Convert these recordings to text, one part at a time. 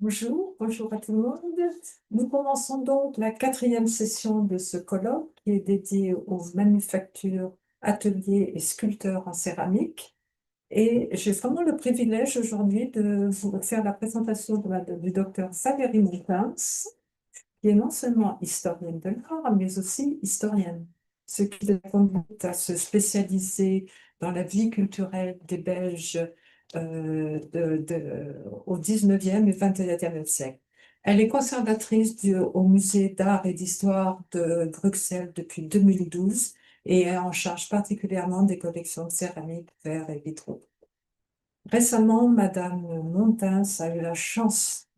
Bonjour, bonjour à tout le monde. Nous commençons donc la quatrième session de ce colloque qui est dédié aux manufactures, ateliers et sculpteurs en céramique. Et j'ai vraiment le privilège aujourd'hui de vous faire la présentation du docteur Valérie Montens, qui est non seulement historienne de l'art, mais aussi historienne, ce qui l'a conduite à se spécialiser dans la vie culturelle des Belges au 19e et 21e siècle. Elle est conservatrice au Musée d'art et d'histoire de Bruxelles depuis 2012 et est en charge particulièrement des collections de céramique, verre et vitraux. Récemment, Madame Montens a eu la chance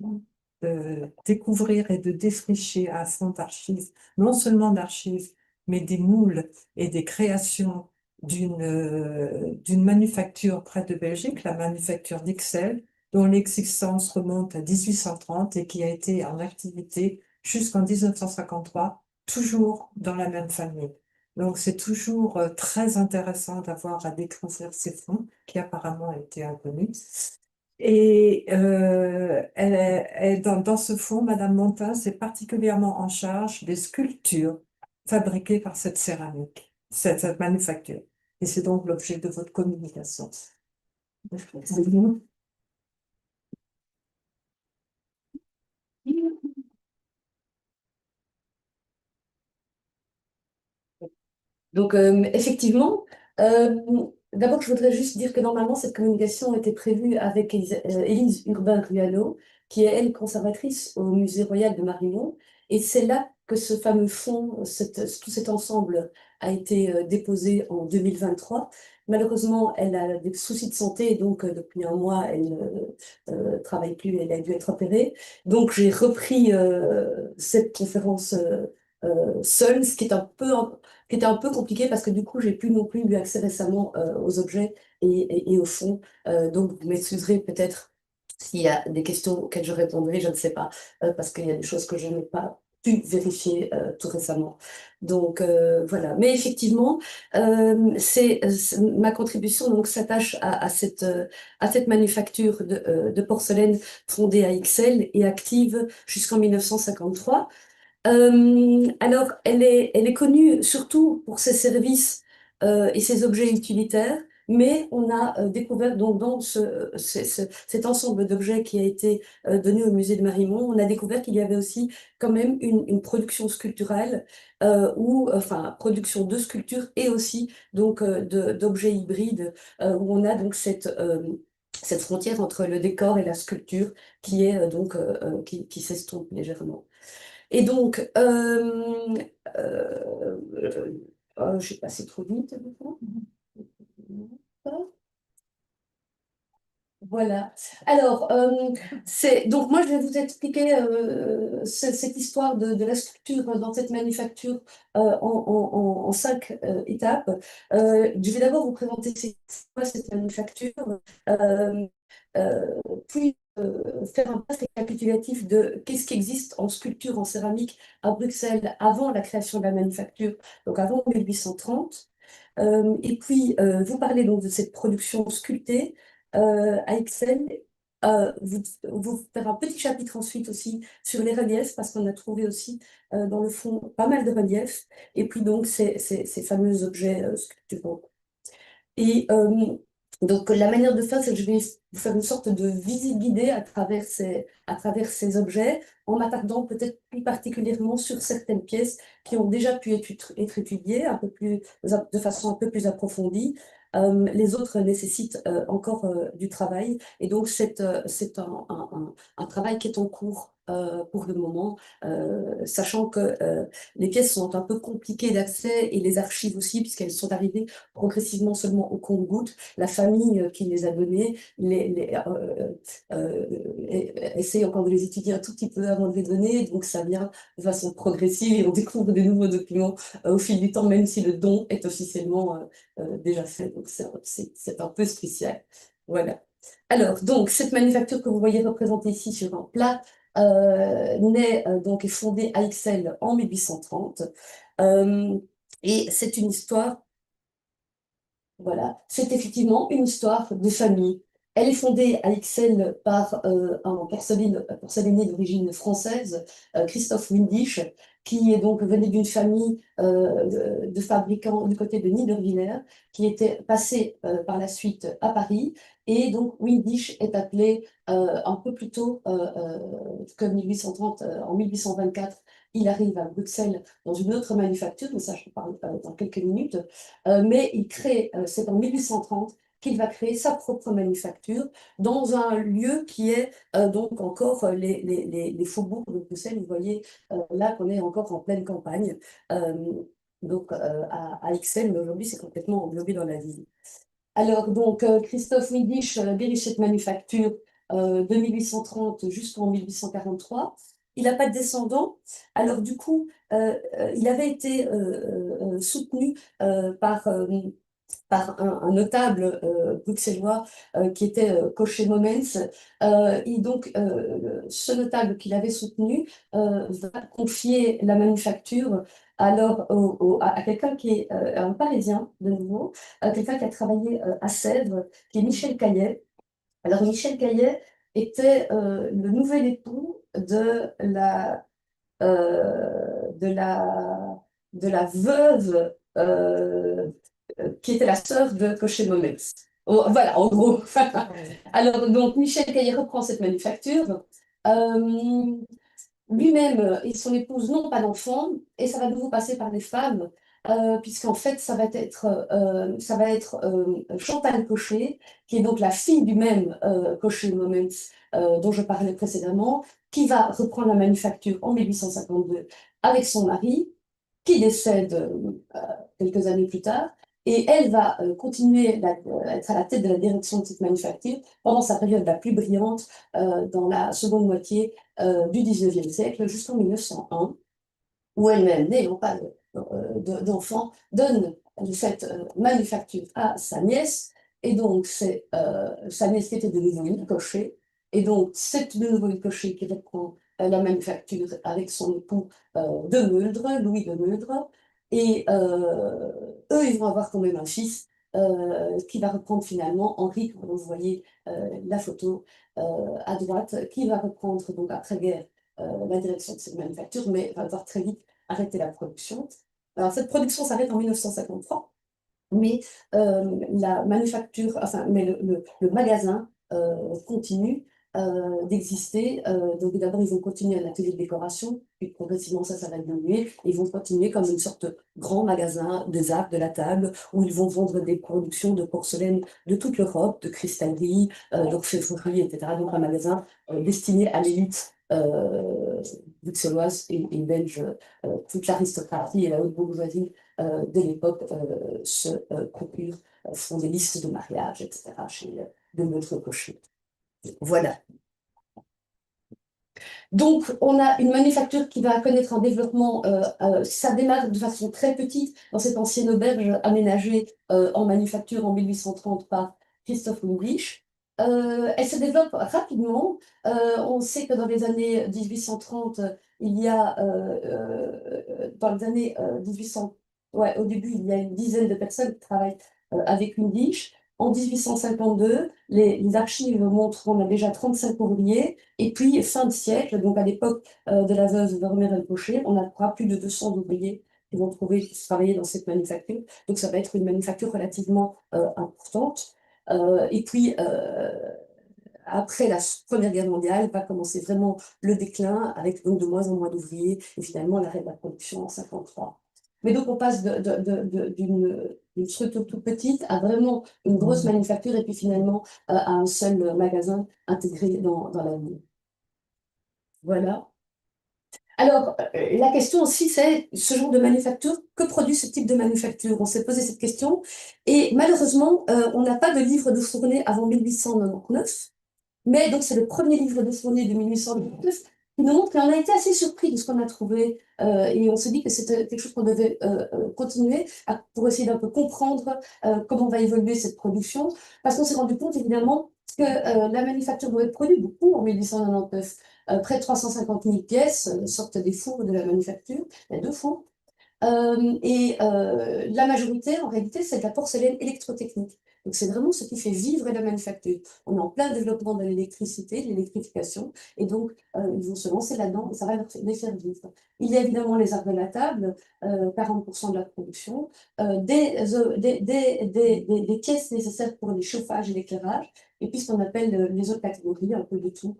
de découvrir et de défricher un fonds d'archives, non seulement d'archives, mais des moules et des créations d'une manufacture près de Belgique, la manufacture d'Ixelles, dont l'existence remonte à 1830 et qui a été en activité jusqu'en 1953, toujours dans la même famille. Donc, c'est toujours très intéressant d'avoir à découvrir ces fonds qui apparemment étaient inconnus. Et dans ce fonds, Madame Montens est particulièrement en charge des sculptures fabriquées par cette céramique, cette manufacture. Et c'est donc l'objet de votre communication. Donc, effectivement, euh, d'abord, je voudrais juste dire que normalement, cette communication était prévue avec Elise Urbain Ruano, qui est, elle, conservatrice au Musée royal de Mariemont. Et c'est là que ce fameux fonds, tout cet ensemble a été déposé en 2023. Malheureusement, elle a des soucis de santé, donc depuis un mois, elle ne travaille plus, elle a dû être opérée. Donc, j'ai repris cette conférence seule, ce qui est qui était un peu compliqué parce que du coup, j'ai plus non plus eu accès récemment aux objets et au fond. Donc, vous m'excuserez peut-être s'il y a des questions auxquelles je répondrai, je ne sais pas, parce qu'il y a des choses que je n'ai pas pu vérifier tout récemment. Donc, voilà. Mais effectivement, ma contribution donc s'attache à cette manufacture de porcelaine fondée à Ixelles et active jusqu'en 1953. Alors, elle est connue surtout pour ses services et ses objets utilitaires, mais on a découvert donc dans cet ensemble d'objets qui a été donné au musée de Mariemont, on a découvert qu'il y avait aussi quand même une production sculpturale enfin, production de sculptures et aussi donc d'objets hybrides où on a donc cette frontière entre le décor et la sculpture qui est qui s'estompe légèrement. Et donc, j'ai passé trop vite. Voilà. Alors, donc moi je vais vous expliquer cette histoire de la sculpture dans cette manufacture en cinq étapes. Je vais d'abord vous présenter c'est quoi cette manufacture, euh, puis faire un bref récapitulatif de qu'est-ce qui existe en sculpture en céramique à Bruxelles avant la création de la manufacture, donc avant 1830. Et puis vous parler donc de cette production sculptée à Excel. Vous faire un petit chapitre ensuite aussi sur les reliefs, parce qu'on a trouvé aussi dans le fond pas mal de reliefs, et puis donc ces fameux objets sculpturaux. Et donc la manière de faire, c'est que je vais vous faire une sorte de visite guidée à travers ces objets, en m'attardant peut-être plus particulièrement sur certaines pièces qui ont déjà pu être étudiées de façon un peu plus approfondie. Les autres nécessitent encore du travail. Et donc, c'est un travail qui est en cours pour le moment, sachant que les pièces sont un peu compliquées d'accès et les archives aussi, puisqu'elles sont arrivées progressivement seulement au compte-gouttes. La famille qui les a données essaye encore de les étudier un tout petit peu avant de les donner. Donc, ça vient de façon progressive et on découvre des nouveaux documents au fil du temps, même si le don est officiellement déjà fait. Donc, c'est un peu spécial. Voilà. Alors, donc, cette manufacture que vous voyez représentée ici sur un plat donc est fondée à Ixelles en 1830. Et c'est une histoire, voilà, c'est effectivement une histoire de famille. Elle est fondée à Ixelles par un porcelainier d'origine française, Christophe Windisch, qui est donc venu d'une famille de fabricants du côté de Niederwiller, qui était passé par la suite à Paris. Et donc Windisch est appelé un peu plus tôt que 1830, en 1824, il arrive à Bruxelles dans une autre manufacture, mais ça je vous parle dans quelques minutes. Mais il crée, c'est en 1830 qu'il va créer sa propre manufacture dans un lieu qui est donc encore les faubourgs de Bruxelles. Vous voyez là qu'on est encore en pleine campagne, euh, donc à Ixelles, mais aujourd'hui c'est complètement englobé dans la ville. Alors, donc, Christophe Windisch dirige cette manufacture de 1830 jusqu'en 1843. Il n'a pas de descendants. Alors, du coup, il avait été soutenu par un notable bruxellois qui était Cocher Momens. Et donc, ce notable qu'il avait soutenu va confier la manufacture alors à quelqu'un qui est un Parisien, de nouveau, quelqu'un qui a travaillé à Sèvres, qui est Michel Caillet. Alors, Michel Caillet était le nouvel époux de la veuve qui était la sœur de Cocher Momens. Oh, voilà, en gros. Alors, donc, Michel Caillet reprend cette manufacture. Euh, Lui-même et son épouse n'ont pas d'enfants, et ça va de nouveau passer par des femmes, puisqu'en fait, ça va être Chantal Cocher, qui est donc la fille du même Cocher Momens dont je parlais précédemment, qui va reprendre la manufacture en 1852 avec son mari, qui décède quelques années plus tard. Et elle va continuer être à la tête de la direction de cette manufacture pendant sa période la plus brillante dans la seconde moitié du 19e siècle jusqu'en 1901, où elle-même, n'ayant pas d'enfant, donne cette manufacture à sa nièce. Et donc, c'est sa nièce qui était de nouveau une cocher. Et donc, c'est de nouveau une cocher qui reprend la manufacture avec son époux de Meuldre, Louis de Meuldre. Et eux, ils vont avoir quand même un fils qui va reprendre finalement Henri, comme vous voyez la photo à droite, qui va reprendre donc après-guerre la direction de cette manufacture, mais va devoir très vite arrêter la production. Alors, cette production s'arrête en 1953, mais la manufacture, enfin, mais le magasin continue d'exister. Donc, d'abord, ils vont continuer un atelier de décoration, puis progressivement, ça va évoluer. Ils vont continuer comme une sorte de grand magasin des arts de la table, où ils vont vendre des productions de porcelaine de toute l'Europe, de cristallerie, d'orfèvrerie, etc. Donc, un magasin destiné à l'élite bruxelloise et belge. Toute l'aristocratie et la haute bourgeoisie de l'époque se procurent, font des listes de mariage, etc. chez de notre cocher. Voilà. Donc, on a une manufacture qui va connaître un développement, ça démarre de façon très petite dans cette ancienne auberge aménagée en manufacture en 1830 par Christophe Windisch. Elle se développe rapidement. On sait que dans les années 1830, il y a, dans les années 1800, ouais, au début, il y a une dizaine de personnes qui travaillent avec Windisch. En 1852, les archives montrent qu'on a déjà 35 ouvriers. Et puis, fin de siècle, donc à l'époque de la veuve Vermeer-Cocher, on aura plus de 200 ouvriers qui vont travailler dans cette manufacture. Donc, ça va être une manufacture relativement importante. Et puis, après la Première Guerre mondiale, va commencer vraiment le déclin, avec donc de moins en moins d'ouvriers, et finalement l'arrêt de la production en 1953. Mais donc, on passe d'une structure toute petite à vraiment une grosse manufacture, et puis finalement à un seul magasin intégré dans la ville. Voilà. Alors, la question aussi, c'est ce genre de manufacture, que produit ce type de manufacture? On s'est posé cette question, et malheureusement, on n'a pas de livre de fournée avant 1899, mais donc c'est le premier livre de fournée de 1899 qui nous montre qu'on a été assez surpris de ce qu'on a trouvé, et on s'est dit que c'était quelque chose qu'on devait continuer pour essayer d'un peu comprendre comment va évoluer cette production, parce qu'on s'est rendu compte évidemment que la manufacture doit être produite beaucoup en 1899. Près de 350 000 pièces sortent des fours de la manufacture. Il y a deux fours. Et la majorité, en réalité, c'est de la porcelaine électrotechnique. Donc c'est vraiment ce qui fait vivre la manufacture. On est en plein développement de l'électricité, de l'électrification, et donc ils vont se lancer là-dedans et ça va les faire vivre. Il y a évidemment les arts de la table, 40% de la production, des pièces nécessaires pour les chauffages et l'éclairage, et puis ce qu'on appelle les autres catégories, un peu de tout,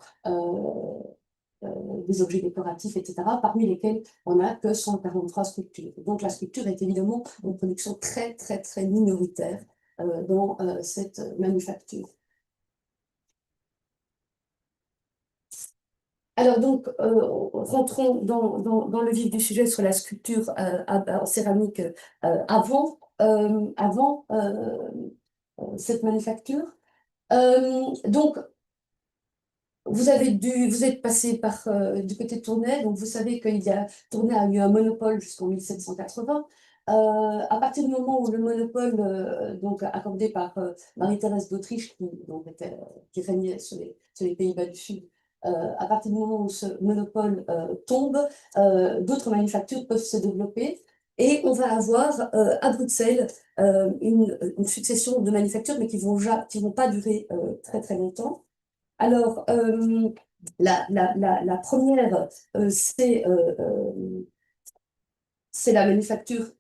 des objets décoratifs, etc., parmi lesquels on n'a que 143 sculptures. Donc la sculpture est évidemment une production très, très, très minoritaire dans cette manufacture. Alors donc, rentrons dans le vif du sujet sur la sculpture en céramique avant cette manufacture. Donc, vous êtes passé par du côté de Tournai, donc vous savez que Tournai a eu un monopole jusqu'en 1780. À partir du moment où le monopole, donc accordé par Marie-Thérèse d'Autriche, qui régnait sur les Pays-Bas du Sud, à partir du moment où ce monopole tombe, d'autres manufactures peuvent se développer. Et on va avoir à Bruxelles une succession de manufactures, mais qui vont pas durer très très longtemps. Alors, la première, c'est la manufacture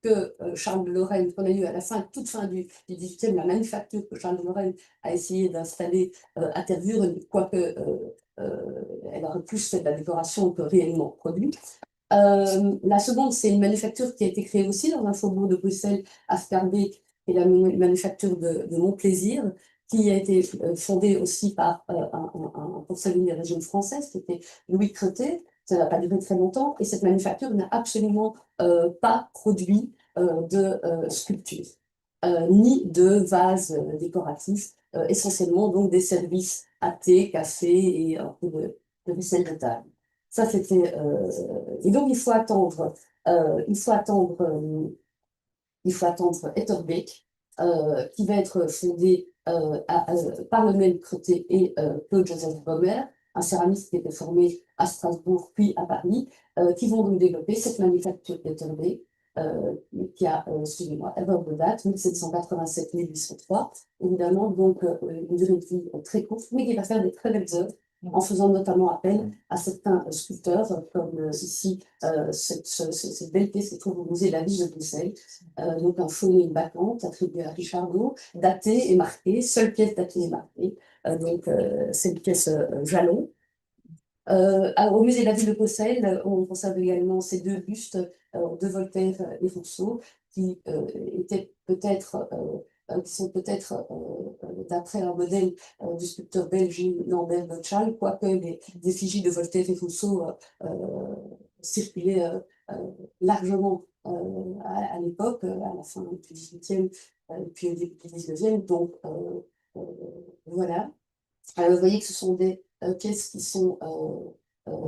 que Charles de Lorraine, qu'on a eu à la toute fin du XVIIIe, la manufacture que Charles de Lorraine a essayé d'installer à Tervuren, quoique elle aurait plus fait de la décoration que réellement produit. La seconde, c'est une manufacture qui a été créée aussi dans un faubourg de Bruxelles, à Scarbeck, et la manufacture de Montplaisir, qui a été fondée aussi par un porcelainier des régions françaises, qui était Louis Cretté. Ça n'a pas duré très longtemps, et cette manufacture n'a absolument pas produit de sculpture, ni de vases décoratifs, essentiellement donc des services à thé, café et un peu de vaisselle de table. Ça, c'était. Et donc, il faut attendre Etterbeek, qui va être fondé par le même Cretté et Claude Joseph Bomer, un céramiste qui était formé à Strasbourg puis à Paris, qui vont donc développer cette manufacture d'Etterbeek, qui a, excusez-moi, erreur de date, 1787-1803, évidemment, donc une durée de vie très courte, mais qui va faire des très belles œuvres, en faisant notamment appel à certains sculpteurs, comme ici, cette belle pièce qui se trouve au musée de la ville de Bruxelles, donc un faux et une bacchante attribué à Richardot, datée et marquée, seule pièce datée et marquée, donc c'est une pièce jalon. Au musée de la ville de Bruxelles, on conserve également ces deux bustes de Voltaire et Rousseau, qui sont peut-être d'après un modèle du sculpteur belge Lambert Gottschall, quoique les effigies de Voltaire et Rousseau circulaient largement à l'époque, à la fin du XVIIIe et puis au début du XIXe. Donc voilà. Alors, vous voyez que ce sont des pièces qui sont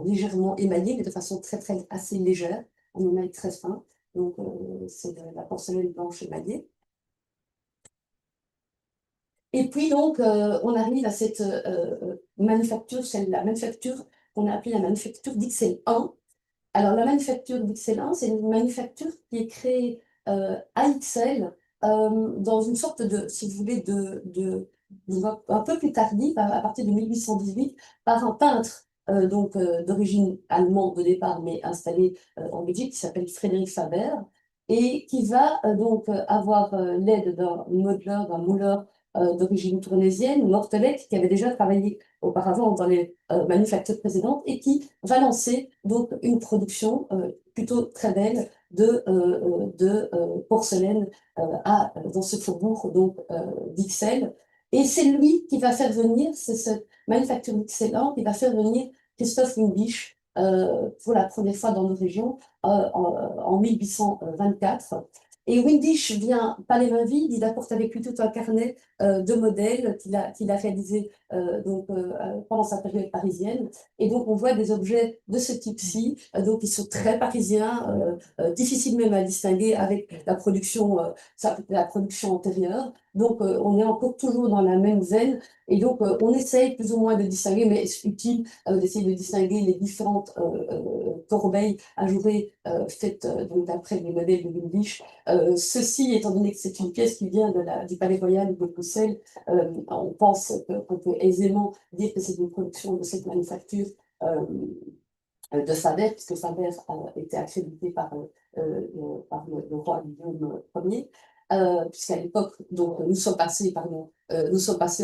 légèrement émaillées, mais de façon assez légère, en émail très fin. Donc, c'est de la porcelaine blanche émaillée. Et puis, donc, on arrive à cette manufacture, c'est la manufacture qu'on a appelée la manufacture d'XL1. Alors, la manufacture d'XL1, c'est une manufacture qui est créée à XL dans une sorte de, si vous voulez, un peu plus tardive, à partir de 1818, par un peintre d'origine allemande de départ, mais installé en Belgique, qui s'appelle Frédéric Faber, et qui va avoir l'aide d'un modeleur, d'un mouleur d'origine tournaisienne, Mortelec, qui avait déjà travaillé auparavant dans les manufactures précédentes, et qui va lancer donc une production plutôt très belle de porcelaine dans ce faubourg d'Ixelles. Et c'est lui qui va faire venir, c'est cette manufacture d'Ixelles qui va faire venir Christophe Windisch pour la première fois dans nos régions en 1824. Et Windisch vient pas les mains vides, il apporte avec lui tout un carnet de modèles qu'il a réalisé pendant sa période parisienne. Et donc on voit des objets de ce type-ci, donc ils sont très parisiens, difficiles même à distinguer avec la production antérieure. Donc, on est encore toujours dans la même veine. Et donc, on essaye plus ou moins de distinguer, mais c'est utile d'essayer de distinguer les différentes corbeilles ajourées faites donc d'après les modèles de Wilkins. Ceci, étant donné que c'est une pièce qui vient du Palais Royal de Bruxelles, on pense qu'on peut aisément dire que c'est une production de cette manufacture de Faber, puisque Faber était accrédité par le roi Léon Ier, puisqu'à l'époque, donc nous sommes passés,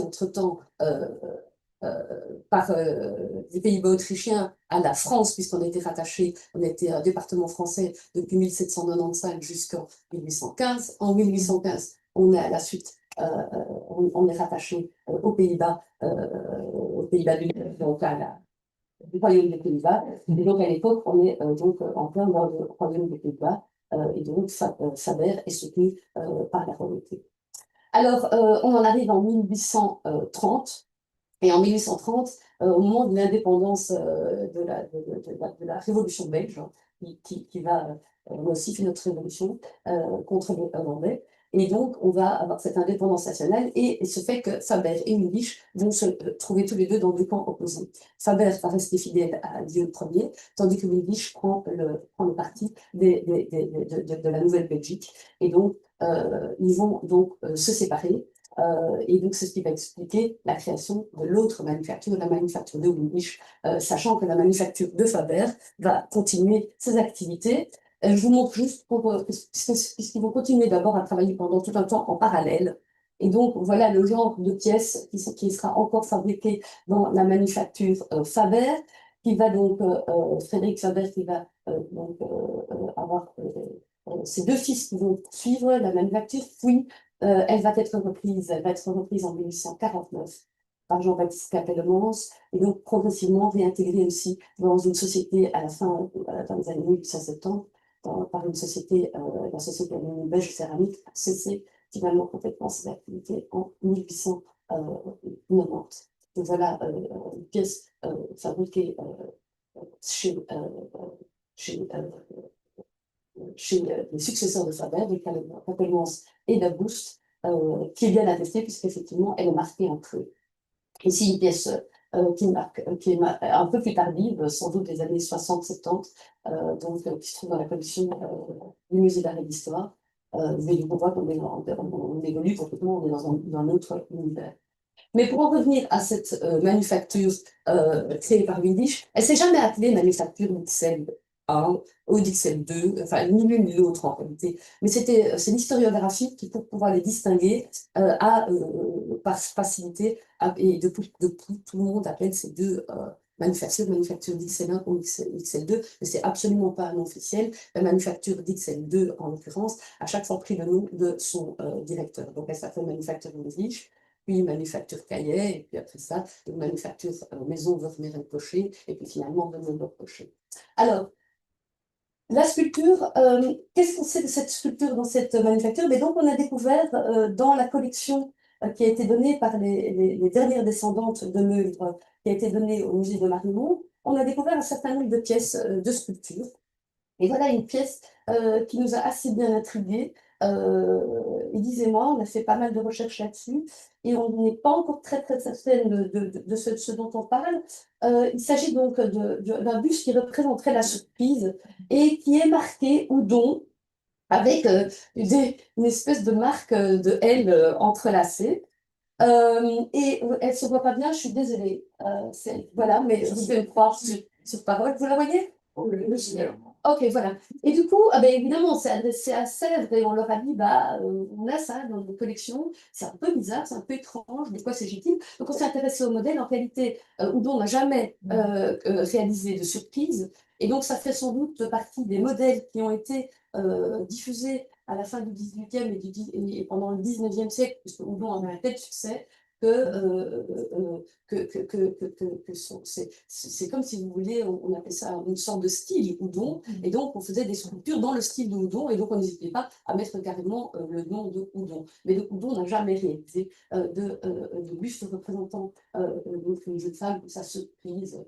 entre-temps par les Pays-Bas autrichiens à la France, puisqu'on était rattaché, on était un département français depuis 1795 jusqu'en 1815. En 1815, on est à la suite, on est rattaché aux Pays-Bas donc du royaume des Pays-Bas. Et donc à l'époque, on est donc en plein dans le royaume des Pays-Bas, et donc Faber est soutenu par la royauté. Alors, on en arrive en 1830. Et en 1830, au moment de l'indépendance de la Révolution belge, hein, qui va, on a aussi fait notre révolution contre les Hollandais, et donc on va avoir cette indépendance nationale, et ce fait que Faber et Wilkins vont se trouver tous les deux dans deux camps opposés. Faber va rester fidèle à Léon Ier, tandis que Wilkins prend le parti de la Nouvelle-Belgique, et donc ils vont donc se séparer. Et donc, c'est ce qui va expliquer la création de l'autre manufacture, la manufacture de Wilkins, sachant que la manufacture de Faber va continuer ses activités. Je vous montre juste puisqu'ils vont continuer d'abord à travailler pendant tout un temps en parallèle. Et donc, voilà le genre de pièce qui sera encore fabriquée dans la manufacture Faber, qui va donc, Frédéric Faber, qui va donc avoir ses deux fils qui vont suivre la manufacture, puis elle va être reprise en 1849 par Jean-Baptiste Capelle-Mons, et donc progressivement réintégrée aussi dans une société dans les années 1870, par une société, la société belge céramique, a cessé finalement complètement ses activités en 1890. Donc voilà une pièce fabriquée chez, les successeurs de Faber, de Capelle-Mons et d'Auguste, qui est bien attestée, puisqu'effectivement, elle est marquée en creux. Ici, une pièce qui est un peu plus tardive, sans doute des années 60-70, qui se trouve dans la collection du Musée d'art et d'histoire. Mais on voit qu'on évolue complètement, on est dans un autre univers. Mais pour en revenir à cette manufacture créée par Wilkins, elle ne s'est jamais appelée manufacture d'Ixelles 1 ou d'Ixelles 2, enfin ni l'une ni l'autre en réalité. Mais c'est l'historiographie qui, pour pouvoir les distinguer, par facilité, et depuis tout le monde appelle ces deux manufacture d'Ixelles 1 ou Ixelles 2, mais c'est absolument pas un nom officiel. La manufacture d'Ixelles 2, en l'occurrence, a chaque fois pris le nom de son directeur. Donc elle s'appelle manufacture Wilkins, puis manufacture Caillet, et puis après ça, une manufacture maison Vermeer-Cochet, et puis finalement Vermeer-Cochet. Alors, la sculpture, qu'est-ce qu'on sait de cette sculpture dans cette manufacture? Mais donc, on a découvert dans la collection qui a été donnée par les dernières descendantes de Maugé, qui a été donnée au musée de Mariemont, on a découvert un certain nombre de pièces de sculpture. Et voilà une pièce qui nous a assez bien intrigués. Elise et moi, on a fait pas mal de recherches là-dessus et on n'est pas encore très certaine de ce dont on parle. Il s'agit donc d'un buste qui représenterait la surprise et qui est marqué Oudon avec une espèce de marque de L entrelacée. Et elle ne se voit pas bien, je suis désolée. Voilà, mais je vous vais me croire sur parole. Vous la voyez? Ok, voilà. Et du coup, évidemment, c'est à Sèvres et on leur a dit, on a ça dans nos collections. C'est un peu bizarre, c'est un peu étrange, de quoi s'agit-il? Donc on s'est intéressé au modèle. En réalité, Oudon n'a jamais réalisé de surprise. Et donc ça fait sans doute partie des modèles qui ont été diffusés à la fin du 18e et pendant le 19e siècle, puisque Oudon a un tel succès c'est comme si vous voulez, on appelle ça une sorte de style Oudon, et donc on faisait des sculptures dans le style de Oudon, et donc on n'hésitait pas à mettre carrément le nom de Oudon. Mais de Oudon n'a jamais réalisé de buste représentant donc une jeune femme, sa surprise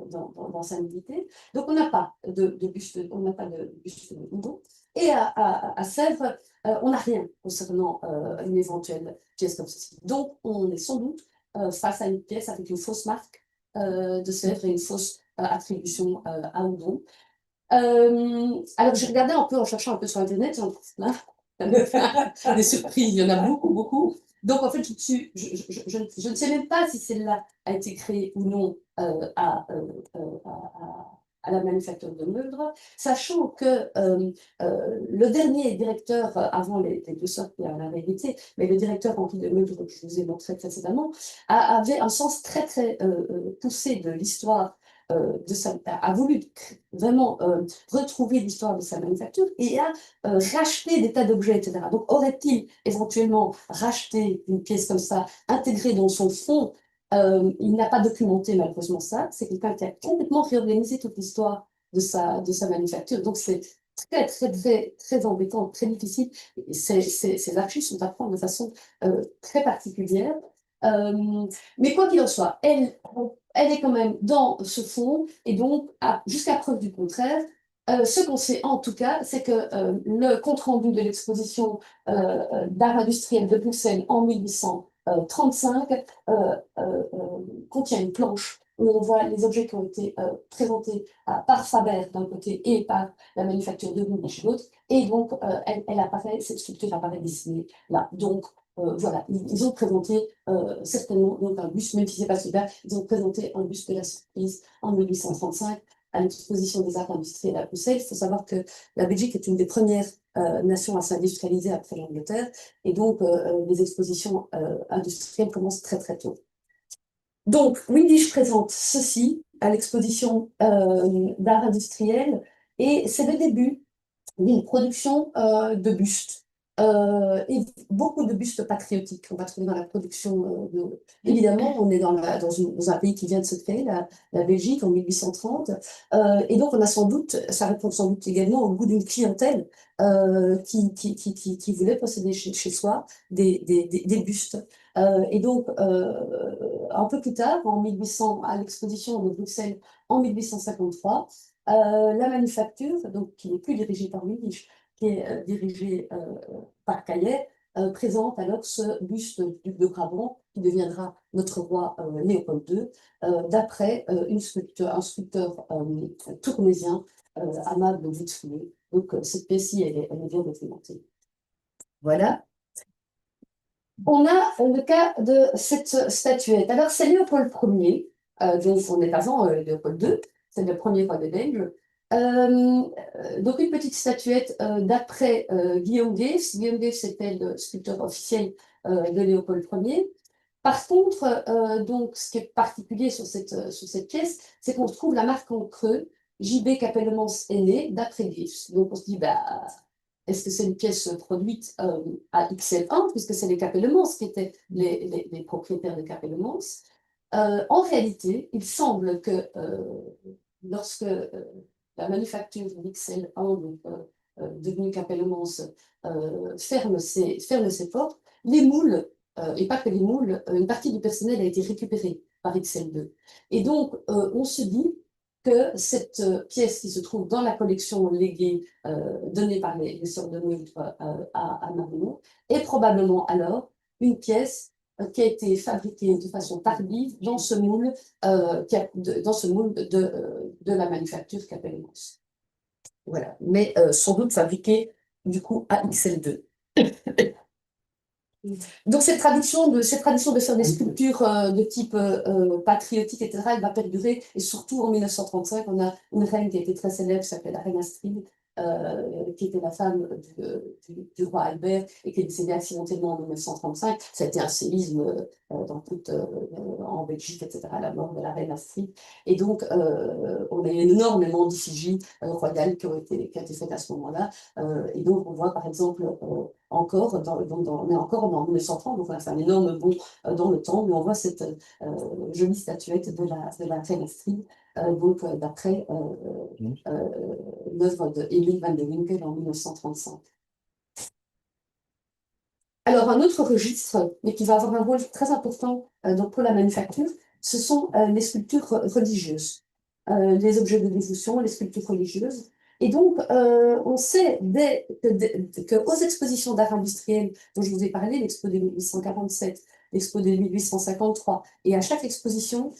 dans sa nudité. Donc on n'a pas de buste, on n'a pas de buste de Hugo. Et à Sèvres, on n'a rien concernant une éventuelle pièce comme ceci. Donc on est sans doute face à une pièce avec une fausse marque de Sèvres et une fausse attribution à Houdon. Alors j'ai regardé un peu en cherchant un peu sur Internet, j'en trouve plein. Ça me fait des surprises, il y en a beaucoup, beaucoup. Donc en fait, je ne sais même pas si celle-là a été créée ou non à la manufacture de Meudre, sachant que le dernier directeur, avant les deux sœurs qui a la vérité, mais le directeur Henri de Meudre, que je vous ai montré précédemment, avait un sens très très poussé de l'histoire a voulu vraiment retrouver l'histoire de sa manufacture et a racheté des tas d'objets, etc. Donc, aurait-il éventuellement racheté une pièce comme ça, intégrée dans son fond? Il n'a pas documenté malheureusement ça. C'est quelqu'un qui a complètement réorganisé toute l'histoire de sa manufacture. Donc, c'est très, très, très, très embêtant, très difficile. Ces archives sont à prendre de façon très particulière. Mais quoi qu'il en soit, elle est quand même dans ce fond, et donc, jusqu'à preuve du contraire, ce qu'on sait en tout cas, c'est que le compte-rendu de l'exposition d'art industriel de Bruxelles en 1835 contient une planche où on voit les objets qui ont été présentés par Faber d'un côté et par la manufacture de Munich de l'autre, et donc elle apparaît, cette sculpture apparaît dessinée là. Donc, voilà, ils ont présenté certainement donc un buste, même si c'est pas celui-là, ils ont présenté un buste de la surprise en 1835 à l'exposition des arts industriels à Bruxelles. Il faut savoir que la Belgique est une des premières nations à s'industrialiser après l'Angleterre, et donc les expositions industrielles commencent très très tôt. Donc, Windisch présente ceci à l'exposition d'art industriel, et c'est le début d'une production de bustes. Et beaucoup de bustes patriotiques. On va trouver dans la production Évidemment, on est dans un pays qui vient de se créer, la Belgique, en 1830. Et donc, on a sans doute, ça répond sans doute également au goût d'une clientèle qui voulait posséder chez soi des bustes. Et donc, un peu plus tard, en 1800, à l'exposition de Bruxelles en 1853, la manufacture, donc, qui n'est plus dirigée par Windisch, qui est dirigée par Caillet, présente alors ce buste du duc de Brabant, qui deviendra notre roi Léopold II, d'après un sculpteur tournaisien, Amable Witfulé. Donc cette pièce-ci, elle est bien documentée. Voilà. On a le cas de cette statuette. Alors c'est Léopold Ier, donc on est avant Léopold II, c'est le premier roi des Belges. Donc une petite statuette d'après Guillaume Geefs. Guillaume Geefs était le sculpteur officiel de Léopold Ier. Par contre, donc, ce qui est particulier sur cette pièce, c'est qu'on trouve la marque en creux, JB Capellemans est né, d'après Geefs. Donc on se dit, bah, est-ce que c'est une pièce produite à XL1, puisque c'est les Capellemans qui étaient les propriétaires de Capellemans. En réalité, il semble que lorsque la manufacture XL1, donc, devenue Capellemans, ferme ses portes, les moules, et pas que les moules, une partie du personnel a été récupérée par XL2. Et donc, on se dit que cette pièce qui se trouve dans la collection léguée donnée par les sœurs de Maîtres à Mariemont est probablement alors une pièce qui a été fabriquée de façon tardive dans ce moule, de la manufacture Capellemans. Voilà, mais sans doute fabriquée du coup à XL2. Donc cette tradition de faire des sculptures de type patriotique, etc., elle va perdurer. Et surtout en 1935, on a une reine qui a été très célèbre, qui s'appelle la reine Astrid, qui était la femme du roi Albert et qui est décédée accidentellement en 1935. Ça a été un séisme en Belgique, etc., la mort de la reine Astrid. Et donc, on a énormément d'effigies royales qui ont été faites à ce moment-là. Et donc, on voit par exemple on est encore dans 1930, donc on a fait un énorme bond dans le temps, mais on voit cette jolie statuette de la reine Astrid, donc d'après l'œuvre d'Emile van der Winkel en 1935. Alors, un autre registre, mais qui va avoir un rôle très important donc pour la manufacture, ce sont les sculptures religieuses, les objets de dévotion, les sculptures religieuses. Et donc, on sait qu'aux expositions d'art industriel dont je vous ai parlé, l'expo de 1847, l'expo de 1853, et à chaque exposition,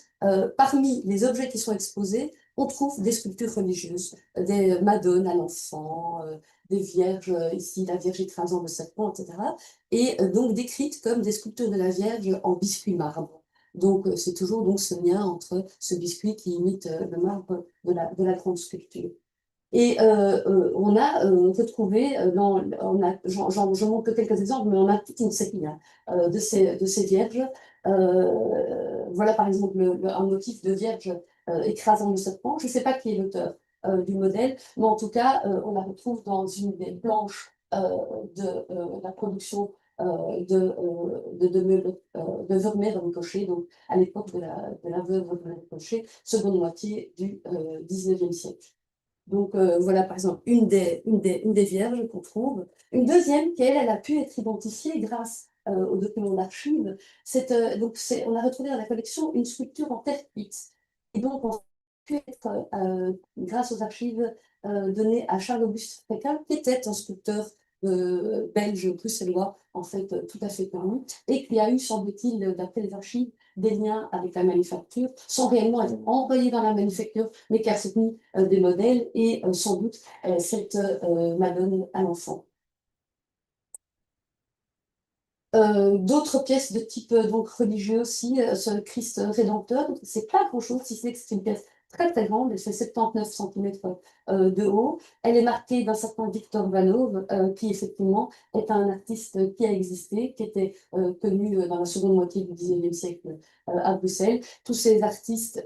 parmi les objets qui sont exposés, on trouve des sculptures religieuses, des madones à l'enfant, des vierges, ici la Vierge écrasant le serpent, etc. Et donc décrites comme des sculptures de la Vierge en biscuit marbre. Donc c'est toujours donc, ce lien entre ce biscuit qui imite le marbre de la grande sculpture. Et on a retrouvé, j'en montre que quelques exemples, mais on a toute une série de ces vierges. Voilà par exemple un motif de vierge écrasant le serpent. Je ne sais pas qui est l'auteur du modèle, mais en tout cas, on la retrouve dans une des planches de la production de Vermeer-Ricocher, donc à l'époque de la veuve Vermeer-Ricocher, seconde moitié du 19e siècle. Donc voilà par exemple une des vierges qu'on trouve. Une deuxième qui, elle a pu être identifiée grâce aux documents d'archives. On a retrouvé dans la collection une sculpture en terre cuite. Et donc on a pu être, grâce aux archives, donnée à Charles-Auguste Fréquin, qui était un sculpteur belge bruxellois, en fait tout à fait connu, et qui a eu, semble-t-il, d'après les archives, des liens avec la manufacture, sans réellement être envoyé dans la manufacture, mais qui a soutenu des modèles et sans doute cette Madone à l'enfant. D'autres pièces de type donc religieux aussi, ce Christ rédempteur, c'est pas grand-chose, si c'est que c'est une pièce très très grande, elle fait 79 cm de haut. Elle est marquée d'un certain Victor Vanove, qui effectivement est un artiste qui a existé, qui était connu dans la seconde moitié du 19e siècle à Bruxelles. Tous ces artistes,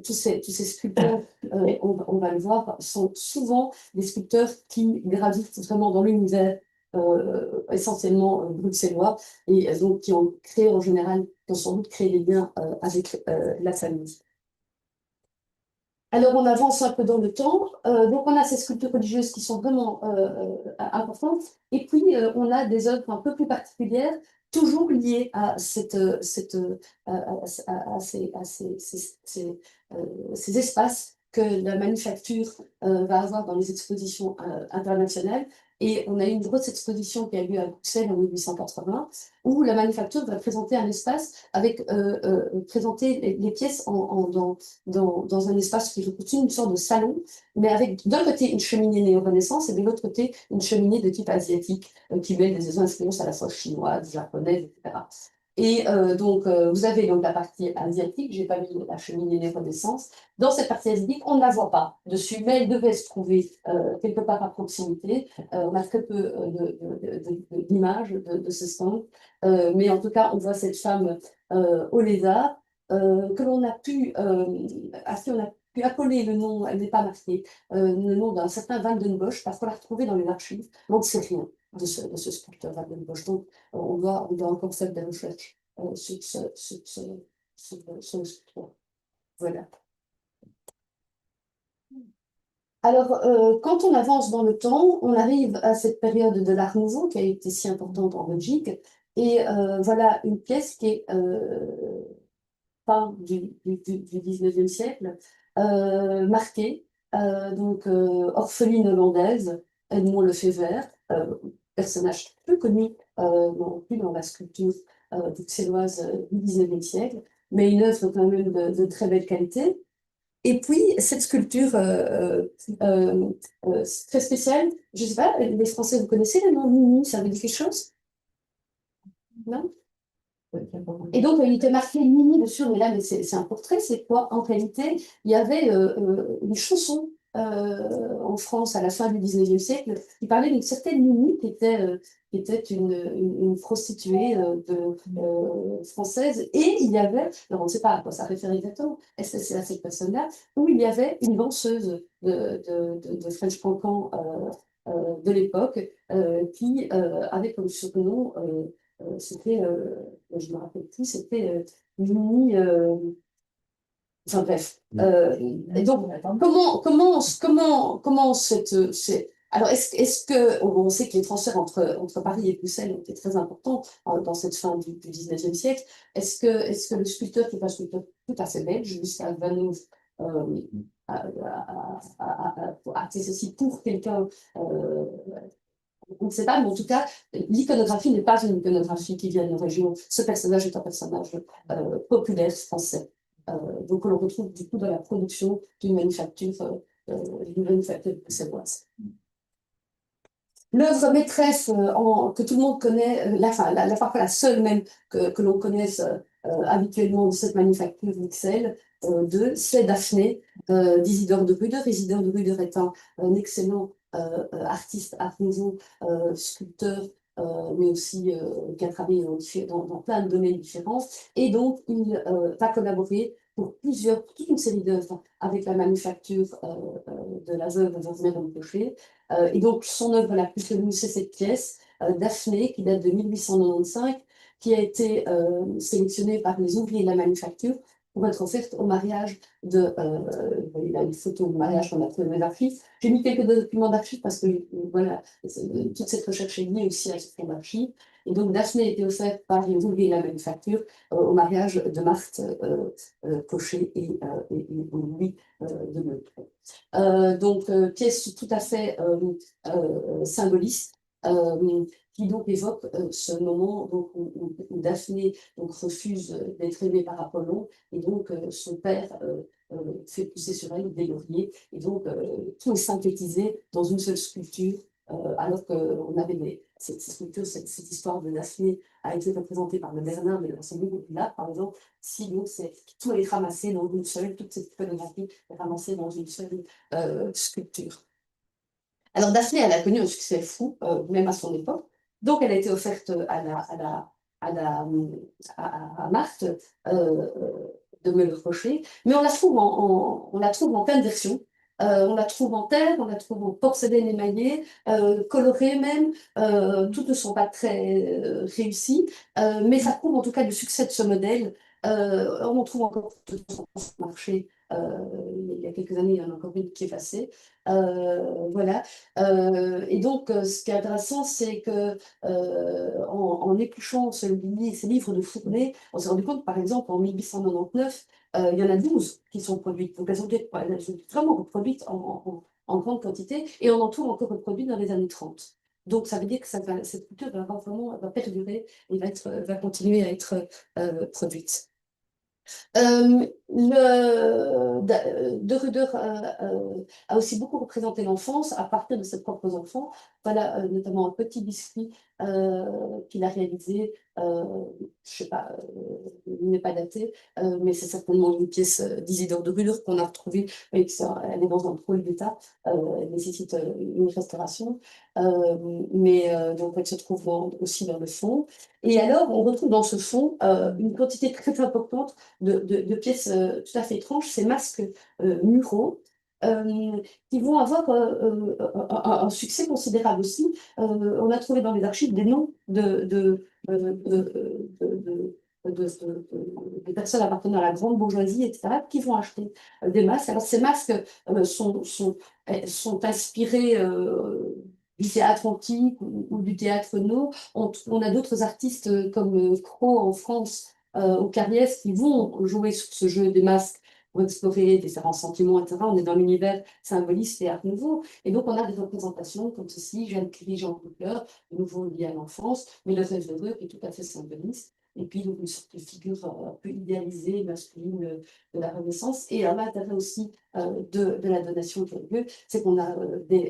tous ces sculpteurs, on va le voir, sont souvent des sculpteurs qui gravitent vraiment dans l'univers essentiellement bruxellois, et donc qui ont créé en général, qui ont sans doute créé des liens avec la famille. Alors on avance un peu dans le temps, donc on a ces sculptures religieuses qui sont vraiment importantes, et puis on a des œuvres un peu plus particulières, toujours liées à ces espaces que la manufacture va avoir dans les expositions internationales. Et on a eu une grosse exposition qui a lieu à Bruxelles en 1880, où la manufacture va présenter un espace avec présenter les pièces dans un espace qui est une sorte de salon, mais avec d'un côté une cheminée néo-renaissance et de l'autre côté une cheminée de type asiatique qui mêle des influences à la fois chinoises, japonaises, etc. Et donc, vous avez donc la partie asiatique, j'ai pas mis la cheminée néo-renaissance. Dans cette partie asiatique, on ne la voit pas dessus, mais elle devait se trouver quelque part à proximité. On a très peu d'images de ce stand, mais en tout cas, on voit cette femme au lézard que l'on a pu, à qui on a pu accoler le nom, elle n'est pas marquée, le nom d'un certain Van den Bosch, parce qu'on l'a retrouvé dans les archives, donc c'est rien de ce sculpteur Van den Bosch. Donc, on doit encore faire des recherches sur ce sculpteur. Voilà. Alors, quand on avance dans le temps, on arrive à cette période de l'Art Nouveau qui a été si importante en Belgique. Et voilà une pièce qui est fin du 19e siècle, marquée, donc orpheline hollandaise, Edmond Lefebvre, personnage peu connu non plus dans la sculpture bruxelloise du 19e siècle, mais une œuvre quand même de très belle qualité. Et puis, cette sculpture très spéciale, je ne sais pas, les Français, vous connaissez le nom Mimi, ça veut dire quelque chose? Non? Et donc, il était marqué Mimi dessus, mais là, c'est un portrait, c'est quoi? En réalité, il y avait une chanson en France à la fin du 19e siècle qui parlait d'une certaine Mimi qui était une prostituée française. Et il y avait, alors on ne sait pas à quoi ça réfère exactement, est-ce que c'est à cette personne-là, où il y avait une danseuse de French Cancan de l'époque qui avait comme surnom c'était, je ne me rappelle plus, c'était Mini. Enfin bref. Et donc, comment Alors, est-ce que, on sait que les transferts entre Paris et Bruxelles ont été très importants dans cette fin du 19e siècle. Est-ce que le sculpteur, qui est un sculpteur tout à fait belge, jusqu'à Vanou, a fait ceci pour quelqu'un, on ne sait pas, mais en tout cas, l'iconographie n'est pas une iconographie qui vient de région. Ce personnage est un personnage populaire français. Donc, on le retrouve du coup dans la production d'une manufacture bruxelloise. L'œuvre maîtresse que tout le monde connaît, parfois la seule même que l'on connaisse habituellement de cette manufacture Bruxelles, c'est Daphné d'Isidore de Ruder. Isidore de Ruder est un excellent artiste, art nouveau, sculpteur, mais aussi qui a travaillé dans plein de domaines différents. Et donc, il va collaborer pour toute une série d'œuvres avec la manufacture de la veuve Rocher. Et donc, son œuvre la plus connue, c'est cette pièce, Daphné, qui date de 1895, qui a été sélectionnée par les ouvriers de la manufacture pour être offerte au mariage de... il a une photo de mariage qu'on a trouvé dans les archives. J'ai mis quelques documents d'archives parce que, voilà, toute cette recherche est liée aussi à ce fonds d'archives. Et donc, Daphné a été offerte par les ouvriers de la manufacture au mariage de Marthe Cochet et Louis de Meudon. Donc, pièce tout à fait symboliste, qui donc évoque ce moment donc, où Daphné donc, refuse d'être aimée par Apollon, et donc son père fait pousser sur elle des lauriers, et donc tout est synthétisé dans une seule sculpture, alors qu'on avait cette sculpture, cette histoire de Daphné a été représentée par le Bernin, mais dans son livre là, par exemple, si donc tout est ramassé dans une seule, toute cette iconographie est ramassée dans une seule sculpture. Alors Daphné, elle a connu un succès fou, même à son époque. Donc elle a été offerte à Marthe de Meulles-Rocher, mais on la trouve en plein de versions. On la trouve en terre, on la trouve en porcelaine émaillée, colorée même. Toutes ne sont pas très réussies, mais ça prouve en tout cas le succès de ce modèle. On en trouve encore sur le marché. Il y a quelques années, il y en a encore une qui est passée. Voilà. Et donc, ce qui est intéressant, c'est que en épluchant ces livres de Fournet, on s'est rendu compte, par exemple, en 1899, il y en a 12 qui sont produites. Donc, elles ont été vraiment reproduites en grande quantité, et on en trouve encore reproduites dans les années 30. Donc, ça veut dire que cette culture va perdurer et va continuer à être produite. De Ruder a aussi beaucoup représenté l'enfance à partir de ses propres enfants. Voilà, notamment un petit biscuit qu'il a réalisé, je sais pas, il n'est pas daté, mais c'est certainement une pièce d'Isidore de Ruder qu'on a retrouvée, et elle est dans un drôle d'état, elle nécessite une restauration, donc elle se trouve aussi dans le fond. Et alors, on retrouve dans ce fond une quantité très importante de pièces tout à fait étranges, ces masques muraux, qui vont avoir un succès considérable aussi. On a trouvé dans les archives des noms de personnes appartenant à la grande bourgeoisie, etc., qui vont acheter des masques. Alors, ces masques sont inspirés du théâtre antique ou du théâtre no. On a d'autres artistes comme Cros en France, au Carys, qui vont jouer sur ce jeu des masques pour explorer différents sentiments, etc. On est dans l'univers symboliste et art nouveau. Et donc, on a des représentations comme ceci, Jeanne Curie, Jean Couleur, de nouveau lié à l'enfance, mais le rêve de qui est tout à fait symboliste. Et puis, donc, une sorte de figure un peu idéalisée, masculine de la Renaissance. Et un intérêt aussi de la donation qui a lieu, c'est qu'on a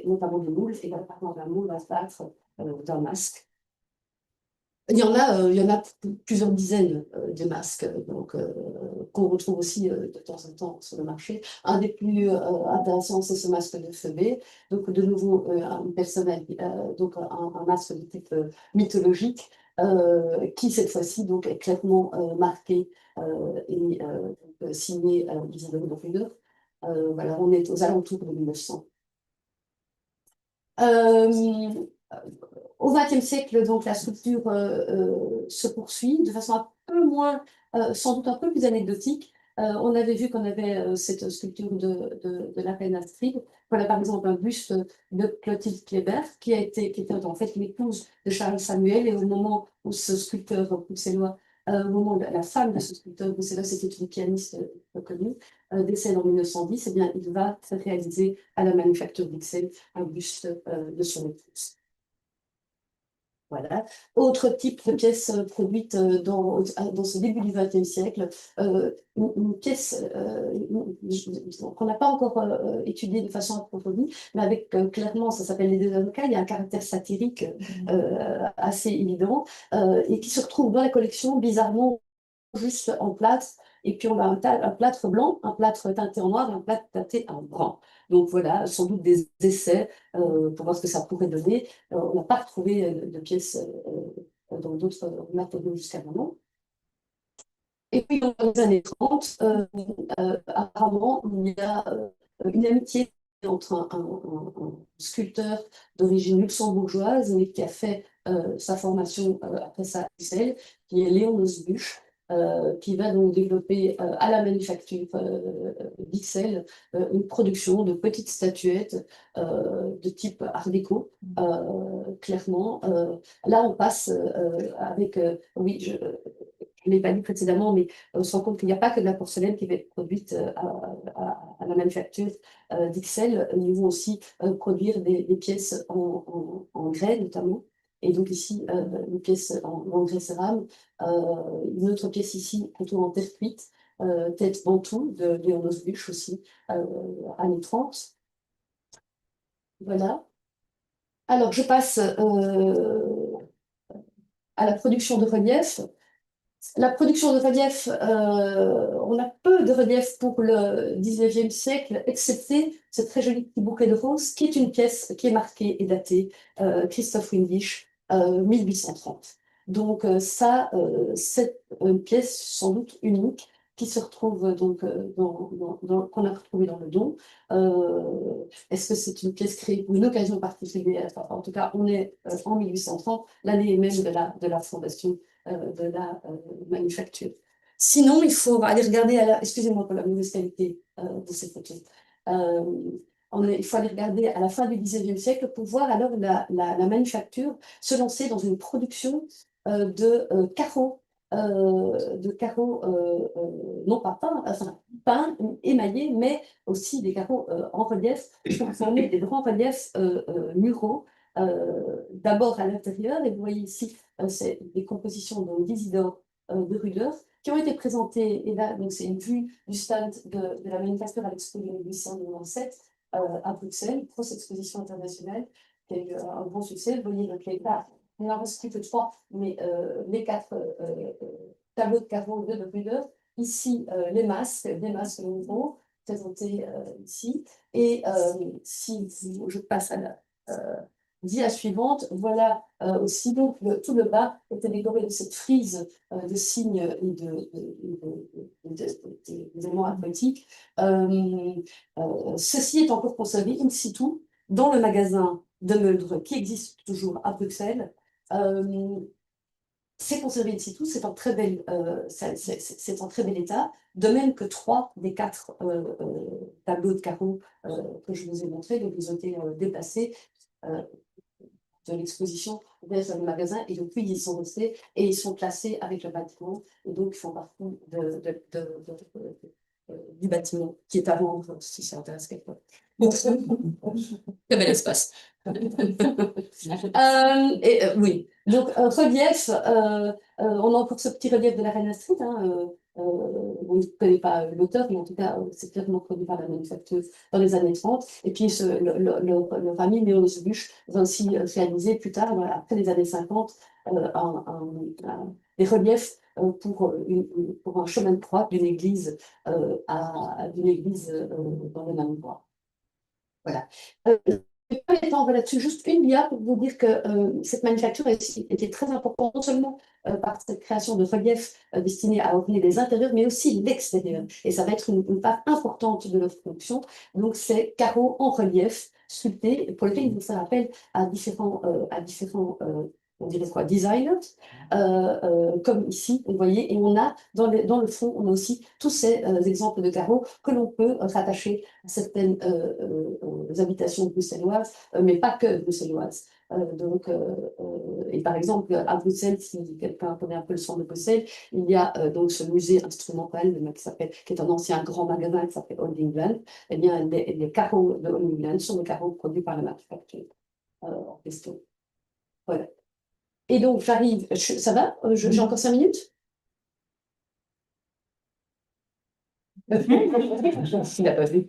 notamment des moules, et par exemple, un moule va se battre d'un masque. Il y en a plusieurs dizaines de masques qu'on retrouve aussi de temps en temps sur le marché. Un des plus intéressants, c'est ce masque de Phoebé. Donc, de nouveau, donc un masque de type mythologique, qui cette fois-ci donc, est clairement marqué et signé Isidore de Ruder. Voilà, on est aux alentours de 1900. Au XXe siècle, donc, la sculpture se poursuit de façon un peu moins, sans doute un peu plus anecdotique. On avait vu qu'on avait cette sculpture de la reine Astrid. Voilà par exemple un buste de Clotilde Kléber qui était en fait l'épouse de Charles Samuel, et au moment où ce sculpteur bruxellois, au moment de la femme de ce sculpteur bruxellois, c'était une pianiste reconnue, décède en 1910, eh bien, il va réaliser à la Manufacture Bruxelles un buste de son épouse. Voilà. Autre type de pièce produite dans ce début du XXe siècle, une pièce qu'on n'a pas encore étudiée de façon approfondie, mais avec clairement, ça s'appelle les deux avocats, il y a un caractère satirique assez évident, et qui se retrouve dans la collection, bizarrement, juste en plâtre, et puis on a un plâtre blanc, un plâtre teinté en noir et un plâtre teinté en brun. Donc voilà, sans doute des essais pour voir ce que ça pourrait donner. On n'a pas retrouvé de pièces dans d'autres matériaux jusqu'à maintenant. Et puis dans les années 30, apparemment, il y a une amitié entre un sculpteur d'origine luxembourgeoise, mais qui a fait sa formation après ça à Bruxelles, qui est Léon, qui va donc développer à la manufacture d'Ixelles une production de petites statuettes de type art déco, clairement. Là, on passe avec, oui, je ne l'ai pas dit précédemment, mais on se rend compte qu'il n'y a pas que de la porcelaine qui va être produite à la manufacture d'Ixelles. Ils vont aussi produire des pièces en grès, notamment. Et donc ici, une pièce en grès cérame, une autre pièce ici, plutôt en terre cuite, tête bantou de Léon aussi, années 30. Voilà. Alors, je passe à la production de relief. La production de relief, on a peu de relief pour le 19e siècle, excepté ce très joli petit bouquet de roses, qui est une pièce qui est marquée et datée, Christophe Windisch, 1830. Donc ça, c'est une pièce sans doute unique qui se retrouve donc qu'on a retrouvée dans le don. Est-ce que c'est une pièce créée pour une occasion particulière? Enfin, en tout cas, on est en 1830, l'année même de la fondation de la manufacture. Sinon, il faut aller regarder excusez-moi pour la mauvaise qualité de ces photos. Il faut aller regarder à la fin du XIXe siècle pour voir alors la manufacture se lancer dans une production de carreaux, non pas peints, enfin peints, émaillés, mais aussi des carreaux en relief, pour former des grands reliefs muraux, d'abord à l'intérieur, et vous voyez ici, c'est des compositions d'Isidore de Ruder, qui ont été présentées, et là, donc c'est une vue du stand de la manufacture à l'expo de 1897 à Bruxelles, grosse exposition internationale, qui a eu un bon succès. Vous voyez, donc les quatre, il n'en reste plus que trois, mais les quatre tableaux de carreaux de Ruder. Ici, les masques, des masques nouveaux, présentés ici. Et si je passe à la dia suivante, voilà aussi donc tout le bas était décoré de cette frise de signes et d'éléments aquatiques. Ceci est encore conservé in situ dans le magasin de Maîtres qui existe toujours à Bruxelles. C'est conservé in situ, c'est en très bel état, de même que 3 des 4 tableaux de carreaux que je vous ai montrés, donc ils ont été déplacés de l'exposition vers le magasin, et depuis ils sont restés et ils sont classés avec le bâtiment, et donc ils font partie du bâtiment qui est à vendre si ça intéresse quelqu'un. Très bel espace. Oui, donc relief, on a encore ce petit relief de la reine Astrid. On ne connaît pas l'auteur, mais en tout cas, c'est clairement produit par la manufacture dans les années 30. Et puis, le ami Léon va aussi réaliser plus tard, après les années 50, des reliefs pour un chemin de croix d'une église d'une église dans le même endroit. Voilà. Je vais pas m'étendre là-dessus, juste une dia pour vous dire que cette manufacture était très importante, non seulement par cette création de reliefs destinés à orner les intérieurs, mais aussi l'extérieur. Et ça va être une part importante de notre production. Donc, c'est carreaux en relief sculptés, pour lesquels il faut faire appel à différents on dirait quoi, designers, comme ici, vous voyez, et on a, dans le fond, on a aussi tous ces exemples de carreaux que l'on peut rattacher à certaines habitations bruxelloises, mais pas que bruxelloises. Et par exemple, à Bruxelles, si quelqu'un connaît un peu le centre de Bruxelles, il y a donc ce musée instrumental qui est un ancien grand magasin qui s'appelle Old England. Eh bien, les carreaux de Old England sont des carreaux produits par la manufacture en question. Voilà. Et donc, j'arrive, ça va? J'ai encore 5 minutes? Il n'a pas vu.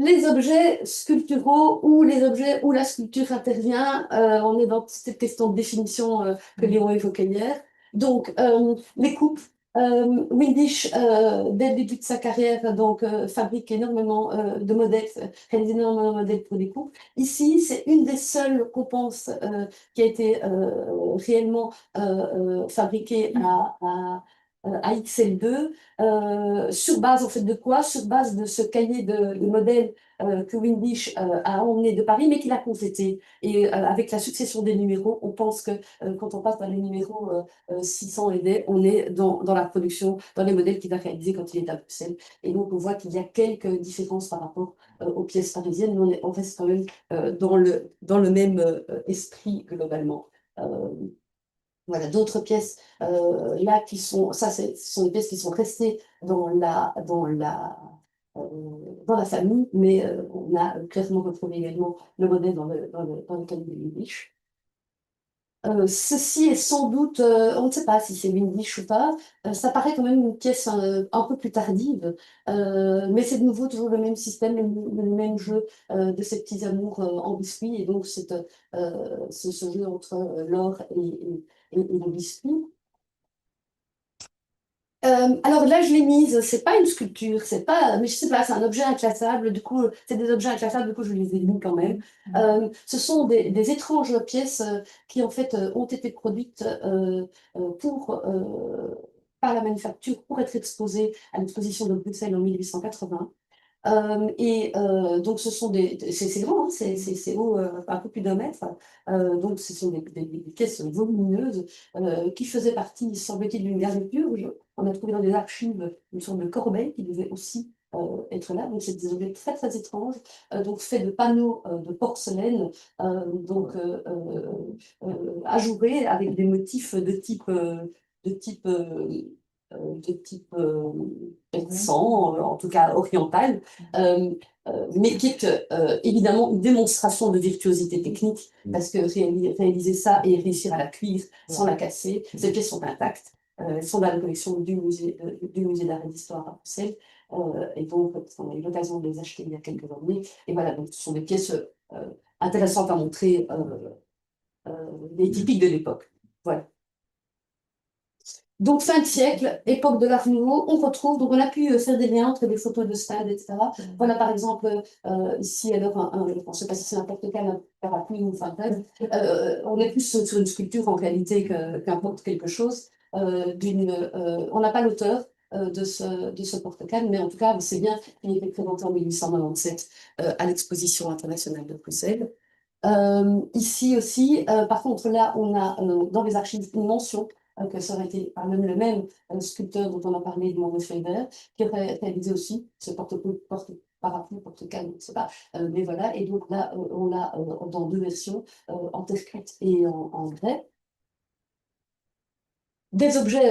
Les objets sculpturaux ou les objets où la sculpture intervient, on est dans cette question de définition que Léon évoquait hier. Donc, les coupes. Windisch, dès le début de sa carrière, donc, fabrique énormément de modèles, réalise énormément de modèles pour les coupes. Ici, c'est une des seules qu'on pense qui a été réellement fabriquée à XL2. Sur base en fait de quoi? Sur base de ce cahier de modèles que Windisch a emmené de Paris, mais qu'il a complété. Et avec la succession des numéros, on pense que quand on passe dans les numéros 600 et des, on est dans la production, dans les modèles qu'il a réalisés quand il est à Bruxelles. Et donc, on voit qu'il y a quelques différences par rapport aux pièces parisiennes, mais on reste quand même dans le même esprit globalement. Voilà, d'autres pièces là qui sont, ce sont des pièces qui sont restées euh, dans la famille, mais on a clairement retrouvé également le modèle dans le cahier de Windisch. Ceci est sans doute, on ne sait pas si c'est Windisch ou pas, ça paraît quand même une pièce un peu plus tardive, mais c'est de nouveau toujours le même système, le même jeu de ces petits amours en biscuit, et donc ce jeu entre l'or et le biscuit. Alors là, je l'ai mise, c'est pas une sculpture, c'est pas, mais je sais pas, c'est un objet inclassable, du coup, c'est des objets inclassables, du coup, je les ai mis quand même. Ce sont des étranges pièces qui, en fait, ont été produites par la manufacture pour être exposées à l'exposition de Bruxelles en 1880. Donc, c'est grand, hein, c'est haut, un peu plus d'1 mètre. Donc, ce sont des pièces volumineuses qui faisaient partie, semble-t-il, d'une garniture. On a trouvé dans des archives une sorte de corbeille qui devait aussi être là. Donc, c'est des objets très, très étranges, donc faits de panneaux de porcelaine, ajourés avec des motifs de type, euh, de type persan, en tout cas oriental, mais qui est évidemment une démonstration de virtuosité technique, parce que réaliser ça et réussir à la cuire sans la casser, ces pièces sont intactes. Elles sont dans la collection du musée d'art et d'histoire à Bruxelles, et donc on a eu l'occasion de les acheter il y a quelques années. Et voilà, donc ce sont des pièces intéressantes à montrer, et typiques de l'époque. Voilà. Donc, fin de siècle, époque de l'Art nouveau, on retrouve, donc on a pu faire des liens entre des photos de stade, etc. Voilà, par exemple, ici, alors, je ne sais pas si c'est n'importe quel parapluie ou enfin bref, on est plus sur une sculpture en réalité qu'importe quelque chose. On n'a pas l'auteur de ce porte-canne, mais en tout cas, c'est bien qu'il ait été présenté en 1897 à l'exposition internationale de Bruxelles. Ici aussi, par contre, là, on a dans les archives une mention que ça aurait été par le même sculpteur dont on a parlé de Mons, qui aurait réalisé aussi ce parapluie, porte-canne, je ne sais pas, mais voilà. Et donc là, on l'a dans 2 versions, en terre cuite et en grès. Des objets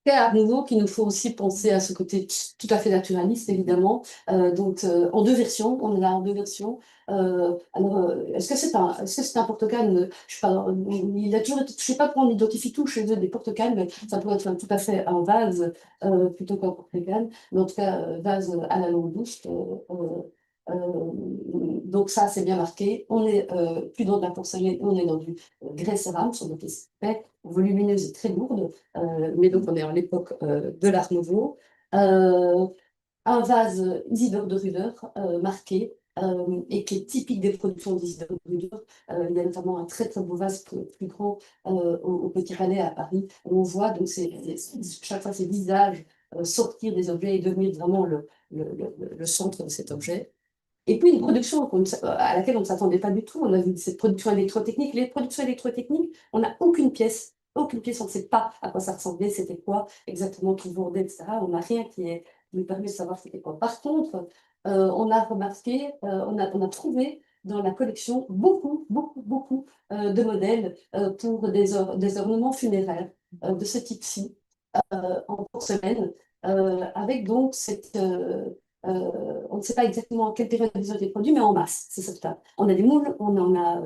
très art nouveau qui nous font aussi penser à ce côté tout à fait naturaliste, évidemment. En 2 versions, on est là en 2 versions. Est-ce que c'est un porte-canne? Je sais pas, il a toujours été, je sais pas pourquoi on identifie tout chez eux des porte-cannes, mais ça pourrait être tout à fait un vase plutôt qu'un porte-canne, mais en tout cas, vase à la longue douce. Donc ça, c'est bien marqué. On est plus dans de la porcelaine, on est dans du grès céramique, sur des pièces très volumineuses et très lourdes. Mais donc on est à l'époque de l'Art nouveau. Un vase Isidore de Ruder marqué et qui est typique des productions d'Isidore de Ruder. Il y a notamment un très très beau vase plus grand au Petit Palais à Paris, où on voit donc chaque fois ces visages sortir des objets et devenir vraiment le centre de cet objet. Et puis une production à laquelle on ne s'attendait pas du tout. On a vu cette production électrotechnique. Les productions électrotechniques, on n'a aucune pièce. Aucune pièce, on ne sait pas à quoi ça ressemblait, c'était quoi exactement qui vendait, etc. On n'a rien qui nous permet de savoir c'était quoi. Par contre, on a remarqué, on a trouvé dans la collection beaucoup de modèles pour des ornements funéraires de ce type-ci, en porcelaine, avec donc on ne sait pas exactement à quelle période ils ont été produits, mais en masse, c'est ça. On a des moules, on en a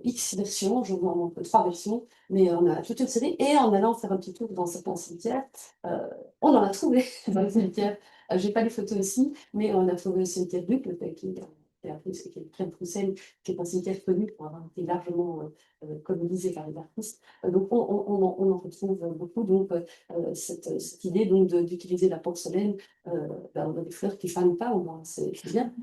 X versions, je vous en montre 3 versions, mais on a toute une série, et en allant faire un petit tour dans certains cimetières, on en a trouvé dans les cimetières. J'ai pas les photos aussi, mais on a trouvé le cimetière Duc, qui est près de Bruxelles, qui est un cimetière connu pour avoir été largement colonisé par les artistes. Donc on en retrouve beaucoup. Donc cette idée donc d'utiliser la porcelaine, on a des fleurs qui ne fanent pas, au moins, c'est bien.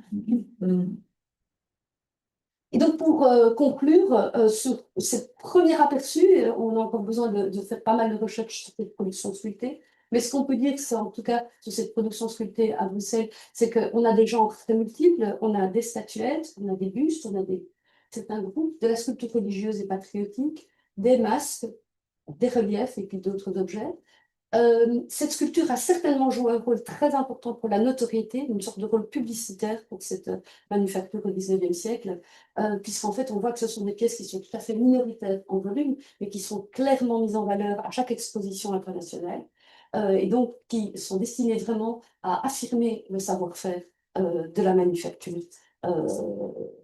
Et donc, pour conclure, sur ce premier aperçu, on a encore besoin de faire pas mal de recherches sur cette production sculptée. Mais ce qu'on peut dire, c'est en tout cas sur cette production sculptée à Bruxelles, c'est qu'on a des genres très multiples. On a des statuettes, on a des bustes, on a certains groupes, de la sculpture religieuse et patriotique, des masques, des reliefs et puis d'autres objets. Cette sculpture a certainement joué un rôle très important pour la notoriété, une sorte de rôle publicitaire pour cette manufacture au XIXe siècle, puisqu'en fait, on voit que ce sont des pièces qui sont tout à fait minoritaires en volume, mais qui sont clairement mises en valeur à chaque exposition internationale, et donc qui sont destinées vraiment à affirmer le savoir-faire de la manufacture.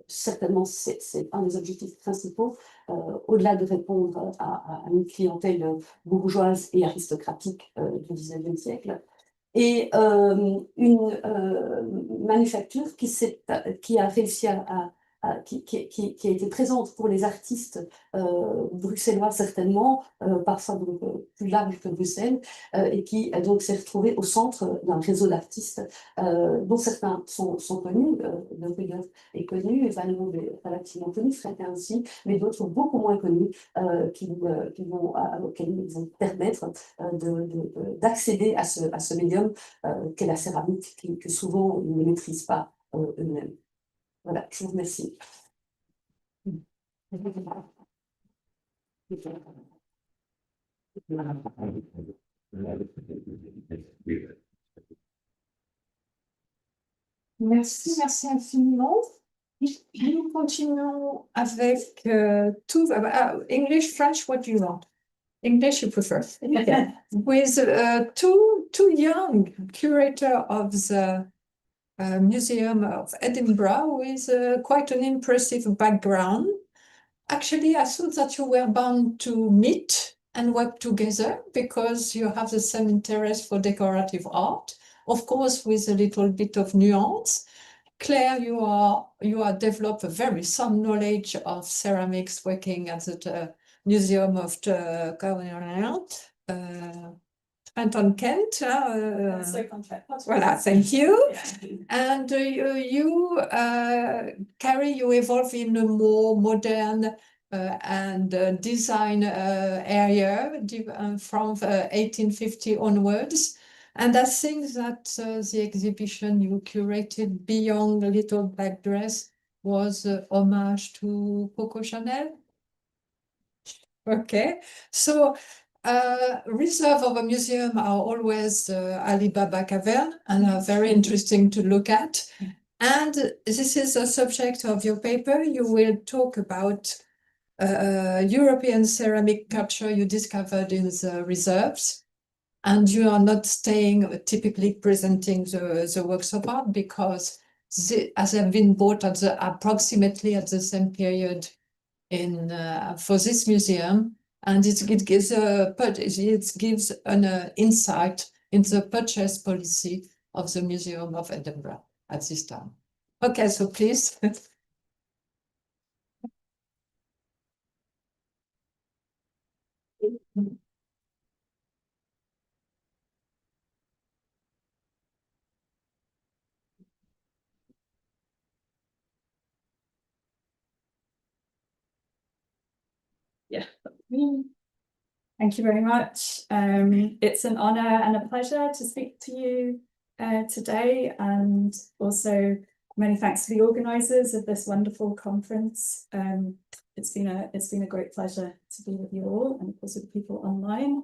Certainement, c'est un des objectifs principaux, au-delà de répondre à une clientèle bourgeoise et aristocratique du XIXe siècle, et une manufacture qui a réussi qui a été présente pour les artistes bruxellois certainement, parfois donc, plus large que Bruxelles, et qui donc s'est retrouvée au centre d'un réseau d'artistes dont certains sont connus, Le Ruano est connu, Valérie est relativement connu, Fréquin aussi, mais d'autres sont beaucoup moins connus, auxquels ils vont permettre d'accéder à ce médium qu'est la céramique, que souvent ils ne maîtrisent pas eux-mêmes. Voilà, je vous remercie. Merci infiniment. Nous continuons avec English, French, what do you want? English you prefer? Okay. With two young curator of the Museum of Edinburgh with quite an impressive background. Actually, I thought that you were bound to meet and work together because you have the same interest for decorative art, of course, with a little bit of nuance. Claire, you are developed a very sound knowledge of ceramics working at the Museum of Kent. Voilà, thank you. And Carey, you evolve in a more modern and design area from 1850 onwards. And I think that the exhibition you curated Beyond the Little Black Dress was homage to Coco Chanel. Okay, so reserve of a museum are always Alibaba Cavern and are very interesting to look at. And this is the subject of your paper. You will talk about European ceramic culture you discovered in the reserves. And you are not staying typically presenting the works of art because as they've been bought at approximately at the same period for this museum, and it gives an insight into the purchase policy of the Museum of Edinburgh at this time. Okay, so please. Yeah. Thank you very much. It's an honor and a pleasure to speak to you today, and also Many thanks to the organisers of this wonderful conference. It's been a great pleasure to be with you all, and of course with the people online.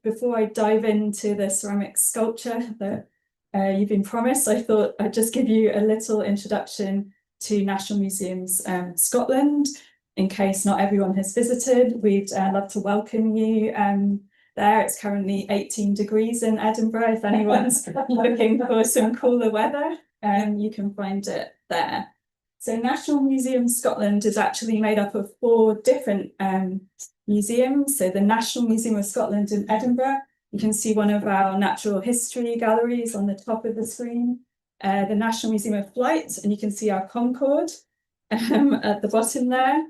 Before I dive into the ceramic sculpture that you've been promised, I thought I'd just give you a little introduction to National Museums Scotland. In case not everyone has visited, we'd love to welcome you there. It's currently 18 degrees in Edinburgh. If anyone's looking for some cooler weather, you can find it there. So National Museums Scotland is actually made up of 4 different museums. So the National Museum of Scotland in Edinburgh, you can see one of our natural history galleries on the top of the screen. The National Museum of Flight, and you can see our Concorde at the bottom there.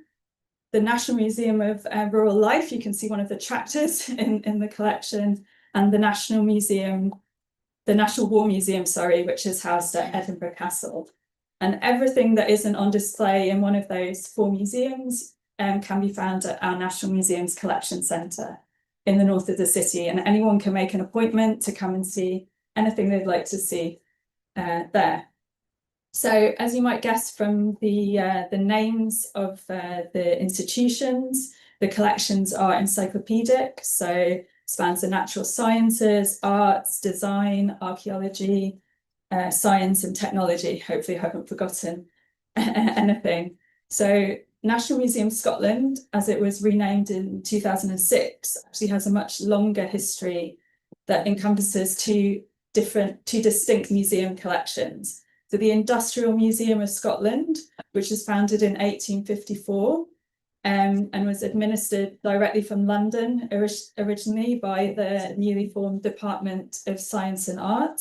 The National Museum of Rural Life, you can see one of the tractors in the collection, and the National War Museum, sorry, which is housed at Edinburgh Castle. And everything that isn't on display in one of those 4 museums can be found at our National Museums Collection Centre in the north of the city, and anyone can make an appointment to come and see anything they'd like to see there. So, as you might guess from the names of the institutions, the collections are encyclopedic, so spans the natural sciences, arts, design, archaeology, science and technology. Hopefully I haven't forgotten anything. So National Museum Scotland, as it was renamed in 2006, actually has a much longer history that encompasses two distinct museum collections. So the Industrial Museum of Scotland, which was founded in 1854 and was administered directly from London originally by the newly formed Department of Science and Art.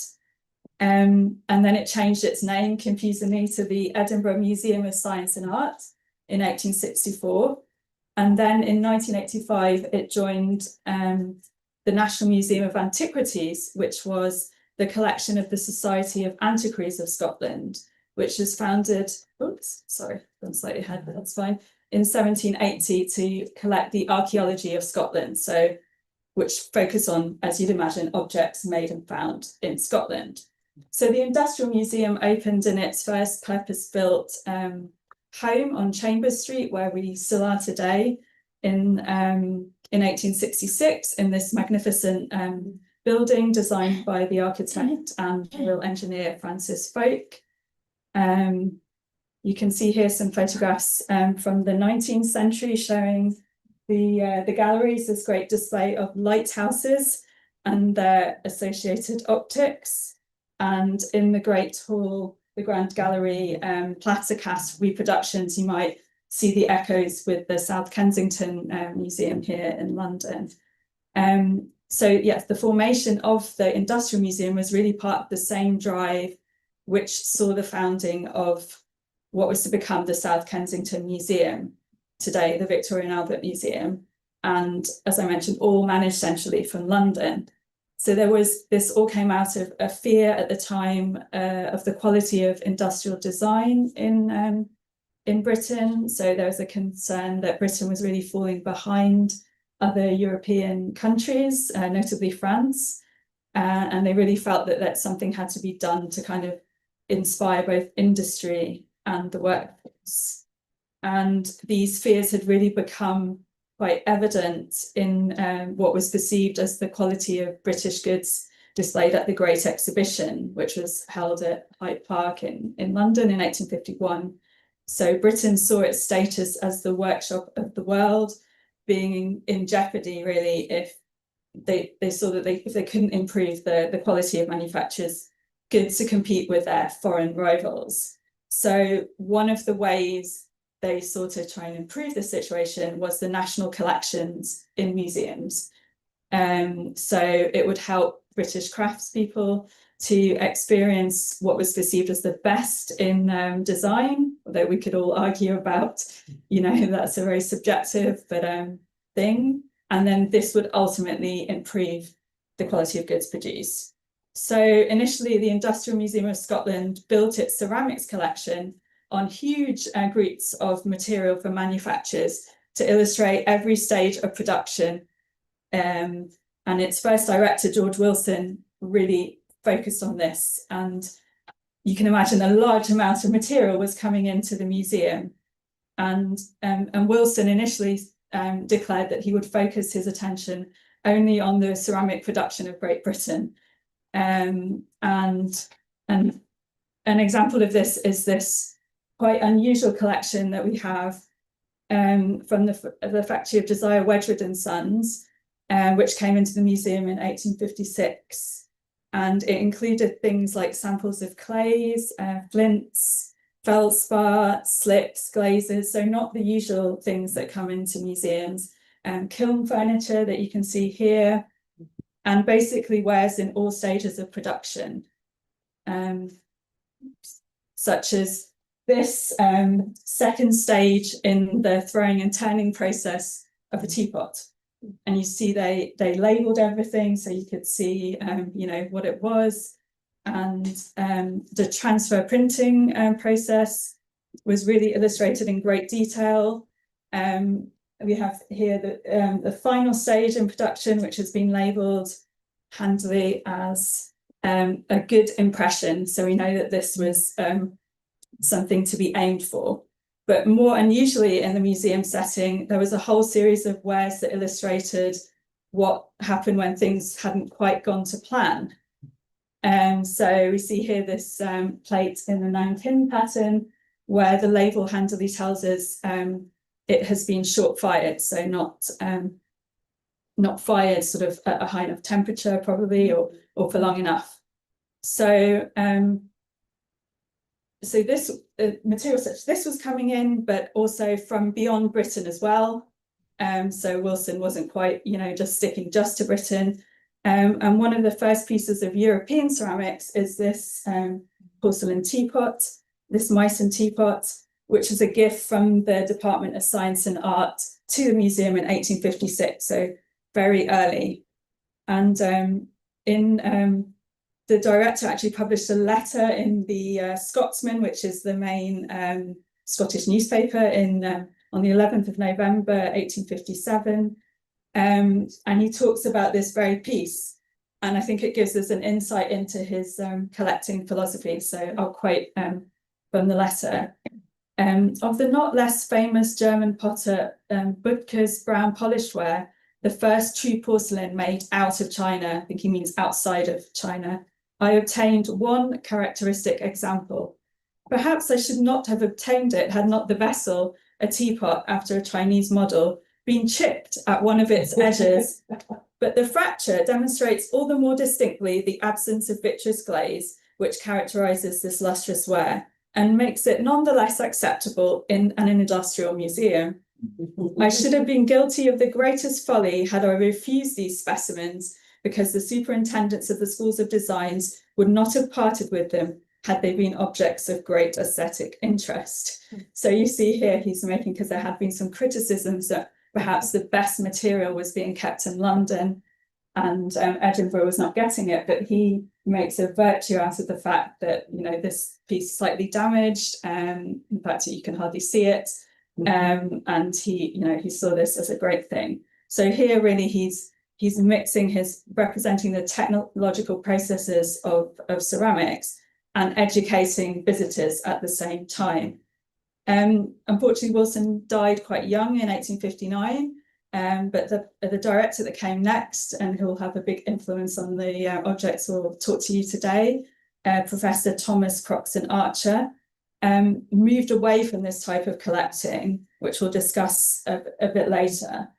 And then it changed its name confusingly to the Edinburgh Museum of Science and Art in 1864. And then in 1985, it joined the National Museum of Antiquities, which was the collection of the Society of Antiquaries of Scotland, which was founded, gone slightly ahead, but that's fine, in 1780 to collect the archaeology of Scotland, so which focus on, as you'd imagine, objects made and found in Scotland. So the Industrial Museum opened in its first purpose-built home on Chambers Street, where we still are today, in 1866, in this magnificent building designed by the architect and real engineer Francis Folk. You can see here some photographs from the 19th century showing the galleries, this great display of lighthouses and their associated optics. And in the Great Hall, the Grand Gallery, plaster-cast reproductions, you might see the echoes with the South Kensington Museum here in London. So yes, the formation of the Industrial Museum was really part of the same drive which saw the founding of what was to become the South Kensington Museum, today the Victoria and Albert Museum, and as I mentioned, all managed centrally from London. So this all came out of a fear at the time of the quality of industrial design in Britain. So there was a concern that Britain was really falling behind other European countries, notably France, and they really felt that something had to be done to kind of inspire both industry and the workforce. And these fears had really become quite evident in what was perceived as the quality of British goods displayed at the Great Exhibition, which was held at Hyde Park in London in 1851. So Britain saw its status as the workshop of the world being in jeopardy, really, if they saw that if they couldn't improve the quality of manufacturers' goods to compete with their foreign rivals. So one of the ways they sought to try and improve the situation was the national collections in museums. So it would help British craftspeople to experience what was perceived as the best in design, although we could all argue about, that's a very subjective thing. And then this would ultimately improve the quality of goods produced. So initially, the Industrial Museum of Scotland built its ceramics collection on huge groups of material for manufacturers to illustrate every stage of production. And its first director, George Wilson, really focused on this. And you can imagine a large amount of material was coming into the museum. And Wilson initially declared that he would focus his attention only on the ceramic production of Great Britain. And an example of this is this quite unusual collection that we have from the factory of Josiah Wedgwood and Sons, which came into the museum in 1856. And it included things like samples of clays, flints, feldspar, slips, glazes, so not the usual things that come into museums, kiln furniture that you can see here, and basically wares in all stages of production, such as this second stage in the throwing and turning process of a teapot. And you see they labelled everything so you could see you know, what it was. And the transfer printing process was really illustrated in great detail. We have here the final stage in production, which has been labelled handily as a good impression. So we know that this was something to be aimed for. But more unusually in the museum setting, there was a whole series of wares that illustrated what happened when things hadn't quite gone to plan. So we see here this plate in the Nankin pattern, where the label handily tells us it has been short fired, so not fired sort of at a high enough temperature probably, or for long enough. So so this material such this was coming in, but also from beyond Britain as well. So Wilson wasn't quite, you know, just sticking just to Britain. And one of the first pieces of European ceramics is this porcelain teapot, this Meissen teapot, which is a gift from the Department of Science and Art to the museum in 1856, so very early. And the director actually published a letter in the Scotsman, which is the main Scottish newspaper, on the 11th of November 1857. And he talks about this very piece. And I think it gives us an insight into his collecting philosophy. So I'll quote from the letter. Of the not less famous German potter Butker's brown polished ware, the first true porcelain made out of China, I think he means outside of China, I obtained one characteristic example. Perhaps I should not have obtained it had not the vessel, a teapot after a Chinese model, been chipped at one of its edges, but the fracture demonstrates all the more distinctly the absence of vitreous glaze, which characterizes this lustrous ware, and makes it nonetheless acceptable in an industrial museum. I should have been guilty of the greatest folly had I refused these specimens, because the superintendents of the schools of designs would not have parted with them had they been objects of great aesthetic interest. So you see here he's making, because there had been some criticisms that perhaps the best material was being kept in London and Edinburgh was not getting it, but he makes a virtue out of the fact that, you know, this piece is slightly damaged, in fact you can hardly see it, and he, you know, he saw this as a great thing. So here really he's representing the technological processes of ceramics and educating visitors at the same time. Unfortunately, Wilson died quite young in 1859, but the director that came next, and who will have a big influence on the objects we'll talk to you today, Professor Thomas Croxton Archer, moved away from this type of collecting, which we'll discuss a bit later.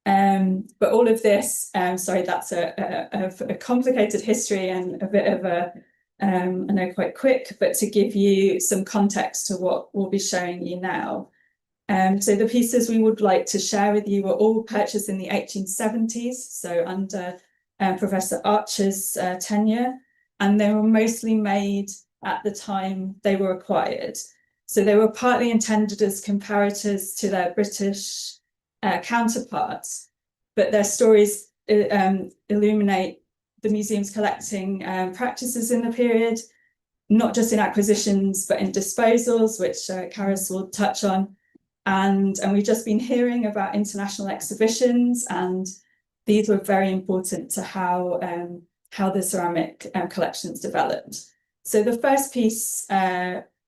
But all of this, sorry, that's a complicated history and a bit of a, I know quite quick, but to give you some context to what we'll be showing you now. So the pieces we would like to share with you were all purchased in the 1870s, so under Professor Archer's tenure, and they were mostly made at the time they were acquired. So they were partly intended as comparators to their British counterparts, but their stories illuminate the museum's collecting practices in the period, not just in acquisitions, but in disposals, which Carys will touch on. And we've just been hearing about international exhibitions, and these were very important to how the ceramic collections developed. So the first piece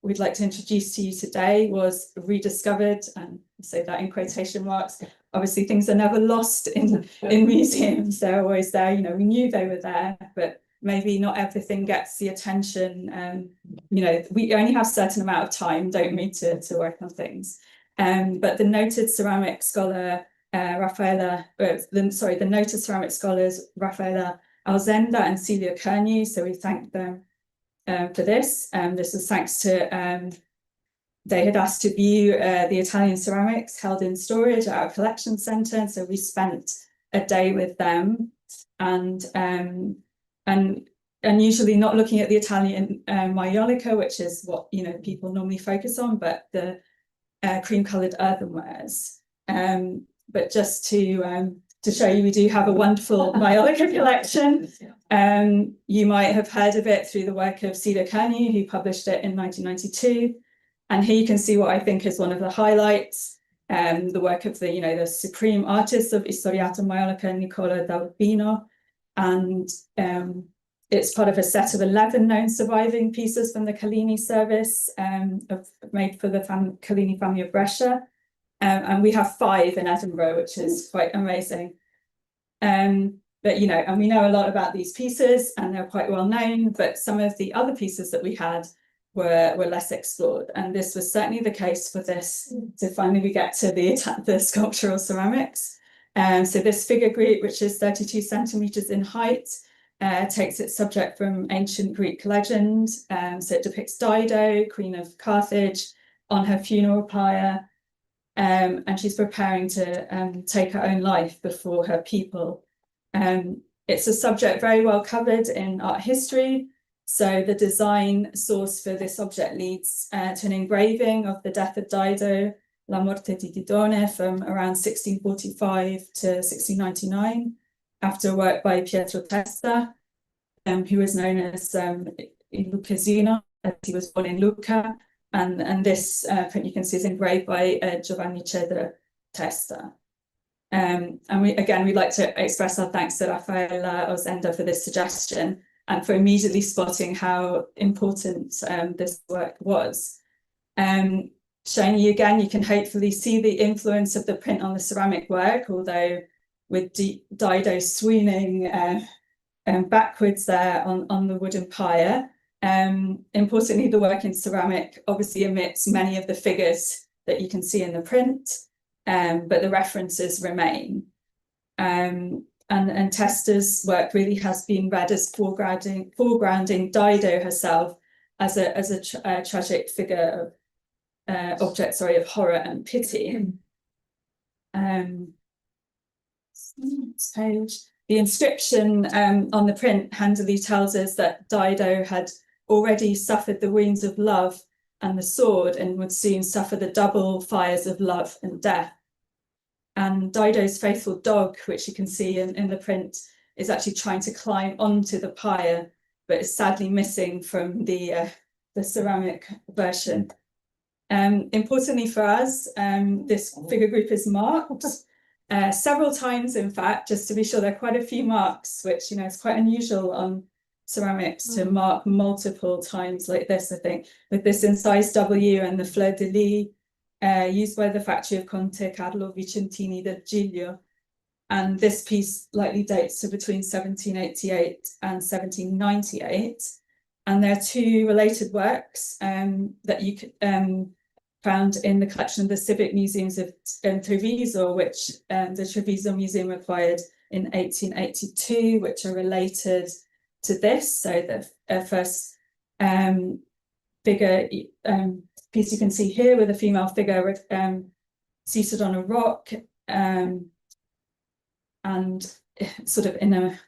we'd like to introduce to you today was rediscovered, and say that in quotation marks. Obviously, things are never lost in museums. They're always there. You know, we knew they were there, but maybe not everything gets the attention. You know, we only have a certain amount of time, don't we, to work on things. But the noted ceramic scholar the noted ceramic scholars Raffaella Alzenda and Celia Kearney, so we thank them for this. This was thanks to they had asked to view the Italian ceramics held in storage at our collection centre, so we spent a day with them, and usually not looking at the Italian maiolica, which is what people normally focus on, but the cream-coloured earthenwares. But just to show you, we do have a wonderful maiolica collection. You might have heard of it through the work of Celia Kearney, who published it in 1992. And here you can see what I think is one of the highlights, the work of the supreme artist of Historiata Maiolica, Nicola D'Albino. And it's part of a set of 11 known surviving pieces from the Cellini service made for the Cellini family of Brescia. And we have 5 in Edinburgh, which is quite amazing. But and we know a lot about these pieces, and they're quite well known, but some of the other pieces that we had were less explored. And this was certainly the case for this. So finally we get to the sculptural ceramics. So this figure group, which is 32 centimeters in height, takes its subject from ancient Greek legend. So it depicts Dido, Queen of Carthage, on her funeral pyre. And she's preparing to take her own life before her people. It's a subject very well covered in art history. So the design source for this object leads to an engraving of the death of Dido, La Morte di Didone, from around 1645 to 1699, after work by Pietro Testa, who is known as Lucchesino, as he was born in Lucca. And this print you can see is engraved by Giovanni Cedra Testa. And we'd like to express our thanks to Raffaella Alzenda for this suggestion and for immediately spotting how important this work was. Showing you again, you can hopefully see the influence of the print on the ceramic work, although with Dido swooning backwards there on the wooden pyre. Importantly, the work in ceramic obviously omits many of the figures that you can see in the print, but the references remain. And Testa's work really has been read as foregrounding Dido herself as a tragic figure of object of horror and pity. Next page. The inscription on the print handily tells us that Dido had already suffered the wounds of love and the sword, and would soon suffer the double fires of love and death. And Dido's faithful dog, which you can see in the print, is actually trying to climb onto the pyre, but is sadly missing from the ceramic version. Importantly for us, this figure group is marked several times, in fact, just to be sure. There are quite a few marks, which is quite unusual on ceramics to mark multiple times like this, I think, with this incised W and the fleur de lis used by the factory of Conte Carlo Vicentini del Giglio. And this piece likely dates to between 1788 and 1798. And there are 2 related works that you could found in the collection of the Civic Museums of Treviso, which the Treviso Museum acquired in 1882, which are related to this. So the first figure piece you can see here with a female figure seated on a rock, and sort of in a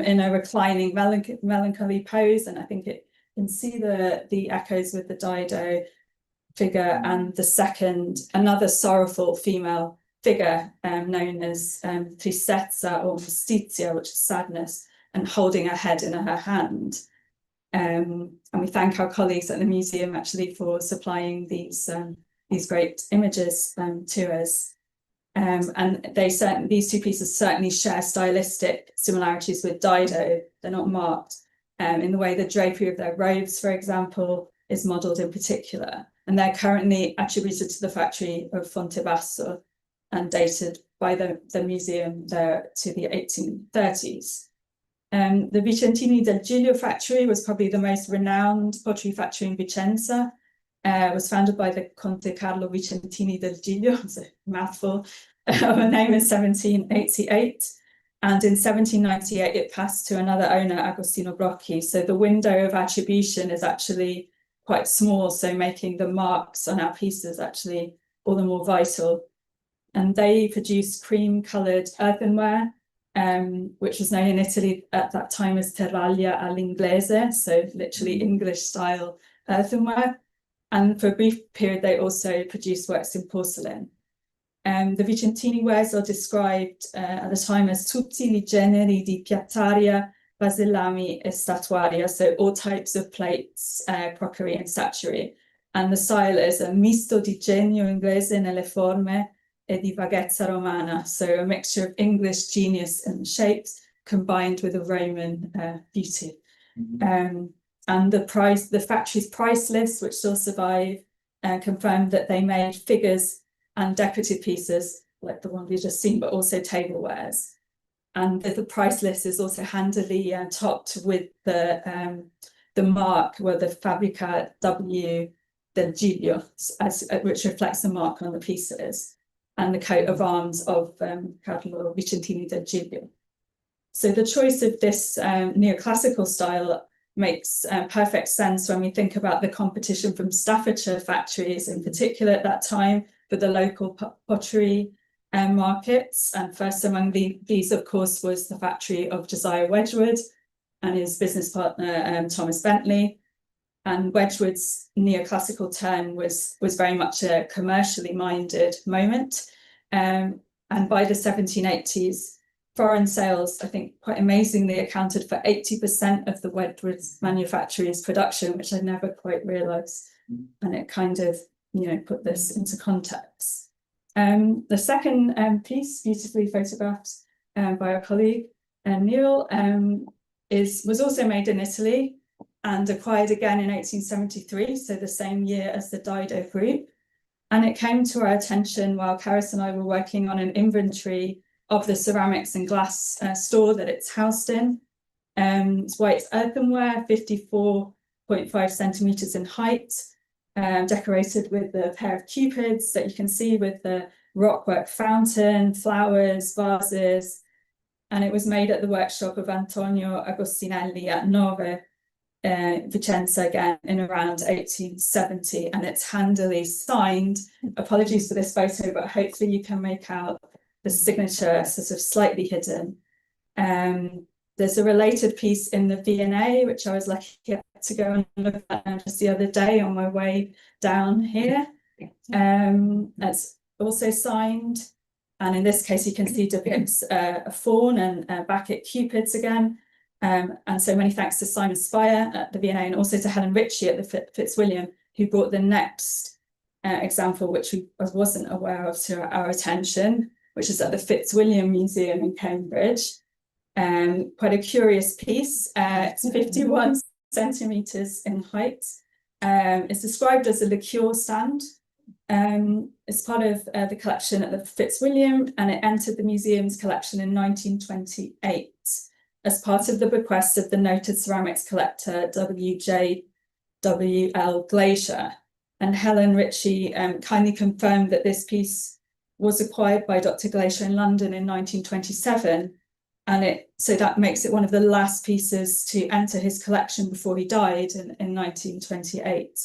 in a reclining melancholy pose. And I think you can see the echoes with the Dido figure, and the second, another sorrowful female figure known as tristezza or mestizia, which is sadness, and holding her head in her hand. And we thank our colleagues at the museum actually for supplying these great images to us. And these 2 pieces certainly share stylistic similarities with Dido. They're not marked, in the way the drapery of their robes, for example, is modelled in particular. And they're currently attributed to the factory of Fontebasso and dated by the museum there to the 1830s. The Vicentini del Giglio factory was probably the most renowned pottery factory in Vicenza. It was founded by the Conte Carlo Vicentini del Giglio, it's a mouthful of a name, in 1788. And in 1798, it passed to another owner, Agostino Brocchi. So the window of attribution is actually quite small, so making the marks on our pieces actually all the more vital. And they produced cream-coloured earthenware, which was known in Italy at that time as terraglia all'inglese, so literally English-style earthenware. And for a brief period, they also produced works in porcelain. The Vicentini wares are described at the time as tutti I generi di piattaria, vasellami e statuaria, so all types of plates, crockery and statuary. And the style is a misto di genio inglese nelle forme e di vaghezza romana, so a mixture of English genius in shapes combined with a Roman beauty. And the factory's price list, which still survive, confirmed that they made figures and decorative pieces like the one we've just seen, but also tablewares. And the price list is also handily topped with the mark, well, the Fabbrica W del Giglio, which reflects the mark on the pieces, and the coat of arms of Carlo Vicentini del Giglio. So the choice of this neoclassical style makes perfect sense when we think about the competition from Staffordshire factories in particular at that time for the local pottery markets. And first among these, of course, was the factory of Josiah Wedgwood and his business partner, Thomas Bentley. And Wedgwood's neoclassical turn was very much a commercially minded moment. And by the 1780s, foreign sales, I think quite amazingly, accounted for 80% of the Wedgwood's manufacturer's production, which I never quite realised. And it kind of, put this into context. The second piece, beautifully photographed by our colleague, Neil, was also made in Italy and acquired again in 1873, so the same year as the Dido group. And it came to our attention while Carys and I were working on an inventory of the ceramics and glass store that it's housed in. It's white earthenware, 54.5 centimetres in height, decorated with a pair of cupids that you can see with the rockwork fountain, flowers, vases. And it was made at the workshop of Antonio Agostinelli at Nove, Vicenza, again in around 1870, and it's handily signed. Apologies for this photo, but hopefully you can make out the signature sort of slightly hidden. There's a related piece in the V&A, which I was lucky to go and look at just the other day on my way down here. That's also signed, and in this case you can see depicts a fawn and back at cupids again. And so many thanks to Simon Spire at the V&A and also to Helen Ritchie at the Fitzwilliam, who brought the next example, which I wasn't aware of, to our attention, which is at the Fitzwilliam Museum in Cambridge. Quite a curious piece. It's 51 centimetres in height. It's described as a liqueur stand. It's part of the collection at the Fitzwilliam, and it entered the museum's collection in 1928 as part of the bequest of the noted ceramics collector W.J.W.L. Glacier. And Helen Ritchie kindly confirmed that this piece was acquired by Dr. Glacier in London in 1927, and so that makes it one of the last pieces to enter his collection before he died in 1928.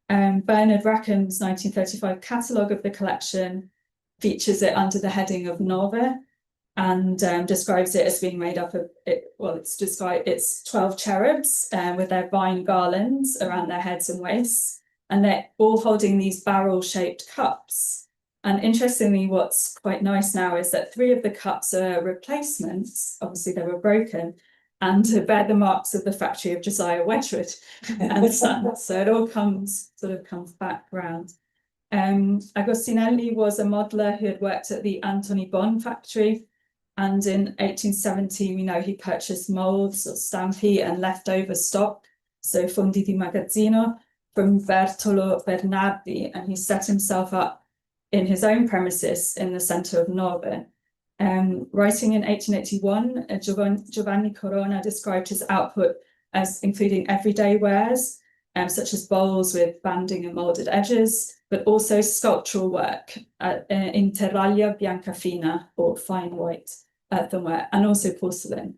Bernard Rackham's 1935 catalogue of the collection features it under the heading of Nove, and describes it as being made up of it's 12 cherubs with their vine garlands around their heads and waists, and they're all holding these barrel-shaped cups. And interestingly, what's quite nice now is that 3 of the cups are replacements. Obviously, they were broken, and to bear the marks of the factory of Josiah Wedgwood and Son. So it all comes back round. Agostinelli was a modeller who had worked at the Antony Bon factory And in 1870, we know he purchased molds or stampi and leftover stock, so fondi di magazzino, from Bertolo Bernardi, and he set himself up in his own premises in the centre of Nove. Writing in 1881, Giovanni Corona described his output as including everyday wares, such as bowls with banding and moulded edges, but also sculptural work in terraglia bianca fina, or fine white earthenware, and also porcelain.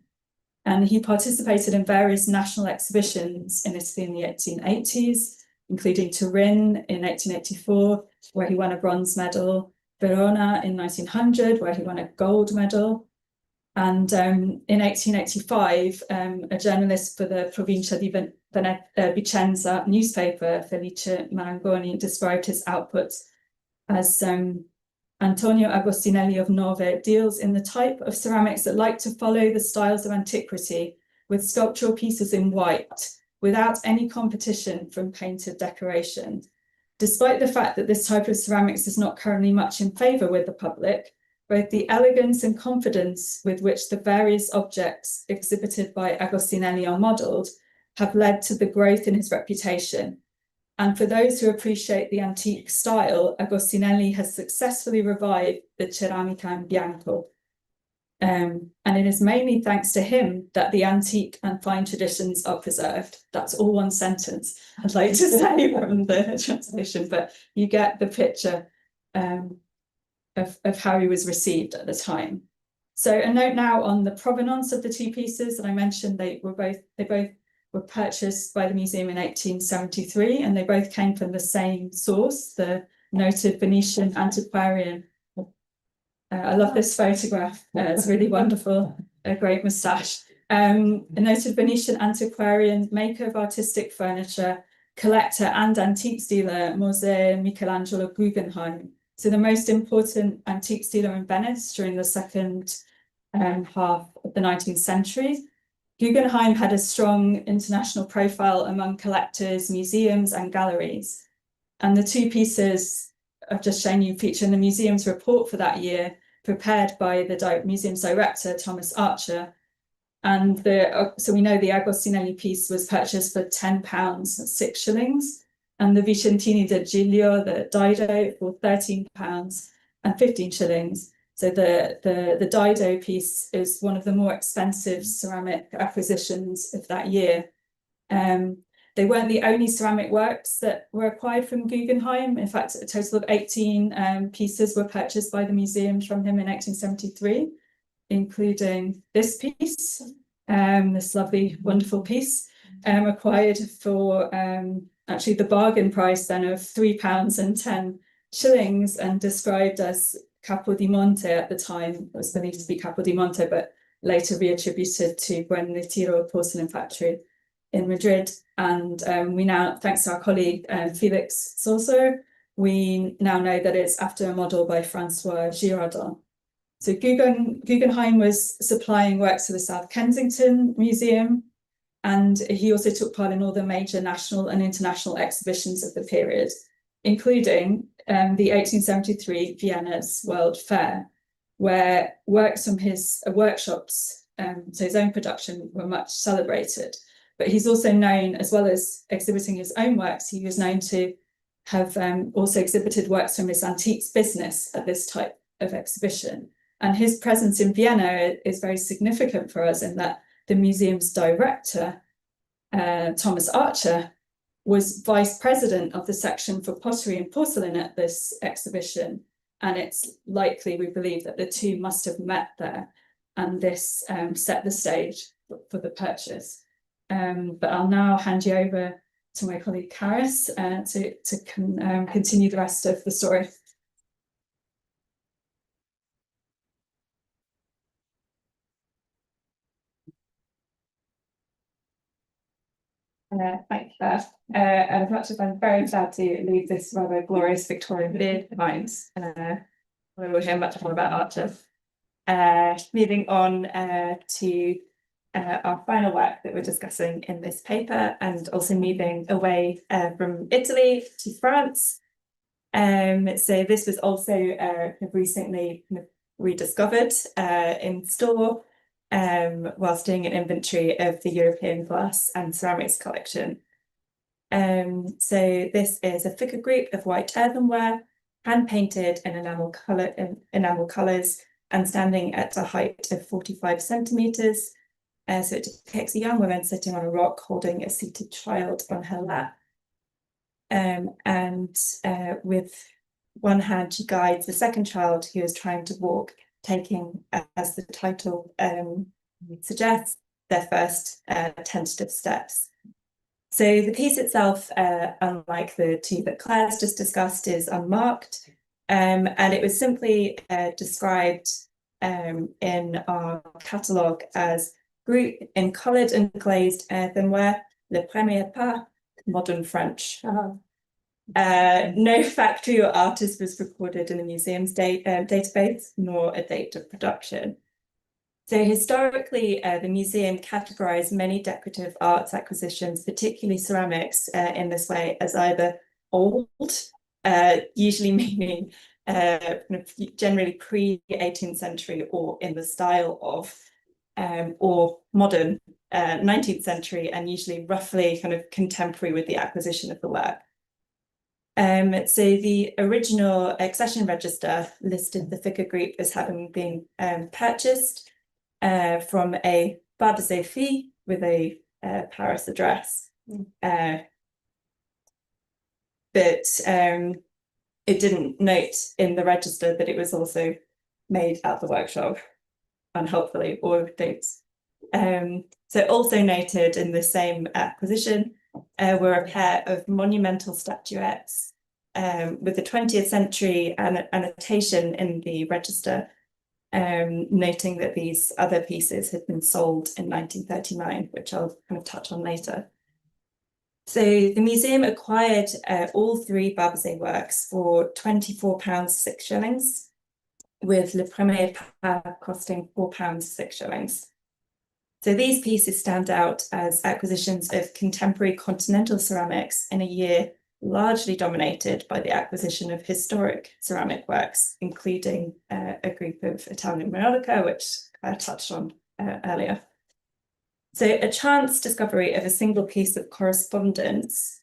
And he participated in various national exhibitions in Italy in the 1880s, including Turin in 1884, where he won a bronze medal, Verona in 1900, where he won a gold medal. And in 1885, a journalist for the Provincia di Vicenza newspaper, Felice Marangoni, described his output as Antonio Agostinelli of Nove deals in the type of ceramics that like to follow the styles of antiquity, with sculptural pieces in white, without any competition from painted decoration. Despite the fact that this type of ceramics is not currently much in favour with the public, both the elegance and confidence with which the various objects exhibited by Agostinelli are modelled have led to the growth in his reputation. And for those who appreciate the antique style, Agostinelli has successfully revived the ceramica in bianco. And it is mainly thanks to him that the antique and fine traditions are preserved. That's all one sentence I'd like to say from the translation, but you get the picture of how he was received at the time. So a note now on the provenance of the two pieces that I mentioned. They both were purchased by the museum in 1873, and they both came from the same source, the noted Venetian antiquarian. I love this photograph. It's really wonderful. A great moustache. A noted Venetian antiquarian, maker of artistic furniture, collector and antiques dealer, Musée Michelangelo Guggenheim. So the most important antiques dealer in Venice during the second half of the 19th century. Guggenheim had a strong international profile among collectors, museums, and galleries. And the two pieces I've just shown you feature in the museum's report for that year, prepared by the museum's director, Thomas Archer. And so we know the Agostinelli piece was purchased for £10, 6 shillings, and the Vicentini de Giglio, the Dido, for £13 and 15 shillings. So the Dido piece is one of the more expensive ceramic acquisitions of that year. They weren't the only ceramic works that were acquired from Guggenheim. In fact, a total of 18 pieces were purchased by the museum from him in 1873, including this piece, this lovely, wonderful piece, acquired for actually the bargain price then of £3 and 10 shillings, and described as Capodimonte at the time. It was believed to be Capodimonte, but later reattributed to Buenretiro porcelain factory in Madrid. And we now, thanks to our colleague Felix Sorso, we now know that it's after a model by Francois Girardin. So Guggenheim was supplying works to the South Kensington Museum, and he also took part in all the major national and international exhibitions of the period, including the 1873 Vienna's World Fair, where works from his workshops, so his own production, were much celebrated. But he's also known, as well as exhibiting his own works, he was known to have also exhibited works from his antiques business at this type of exhibition. And his presence in Vienna is very significant for us in that the museum's director, Thomas Archer, was vice president of the section for pottery and porcelain at this exhibition. And it's likely, we believe, that the two must have met there, and this set the stage for the purchase. But I'll now hand you over to my colleague Carys to continue the rest of the story. Thank you, Beth. And as much as I'm very sad to leave this rather glorious Victorian period behind, we will hear much more about Archer. Moving on to our final work that we're discussing in this paper, and also moving away from Italy to France. So this was also recently rediscovered in store whilst doing an inventory of the European glass and ceramics collection. So this is a figure group of white earthenware, hand painted in enamel colours and standing at a height of 45 centimetres. So it depicts a young woman sitting on a rock holding a seated child on her lap. With one hand she guides the second child who is trying to walk, taking, as the title suggests, their first tentative steps. So the piece itself, unlike the two that Claire's just discussed, is unmarked, and it was simply described in our catalogue as group in coloured and glazed earthenware, le premier pas, modern French. No factory or artist was recorded in the museum's database, nor a date of production. So historically, the museum categorised many decorative arts acquisitions, particularly ceramics, in this way as either old, usually meaning generally pre-18th century or in the style of, or modern 19th century, and usually roughly kind of contemporary with the acquisition of the work. So the original accession register listed the figure group as having been purchased from a Barbizet fee with a Paris address. But it didn't note in the register that it was also made at the workshop, unhelpfully, or dates. So also noted in the same acquisition were a pair of monumental statuettes with the 20th century annotation in the register, noting that these other pieces had been sold in 1939, which I'll kind of touch on later. So the museum acquired all three Barbizet works for £24 6 shillings, with Le Premier Pas costing £4 6 shillings. So these pieces stand out as acquisitions of contemporary continental ceramics in a year largely dominated by the acquisition of historic ceramic works, including a group of Italian Maiolica, which I touched on earlier. So a chance discovery of a single piece of correspondence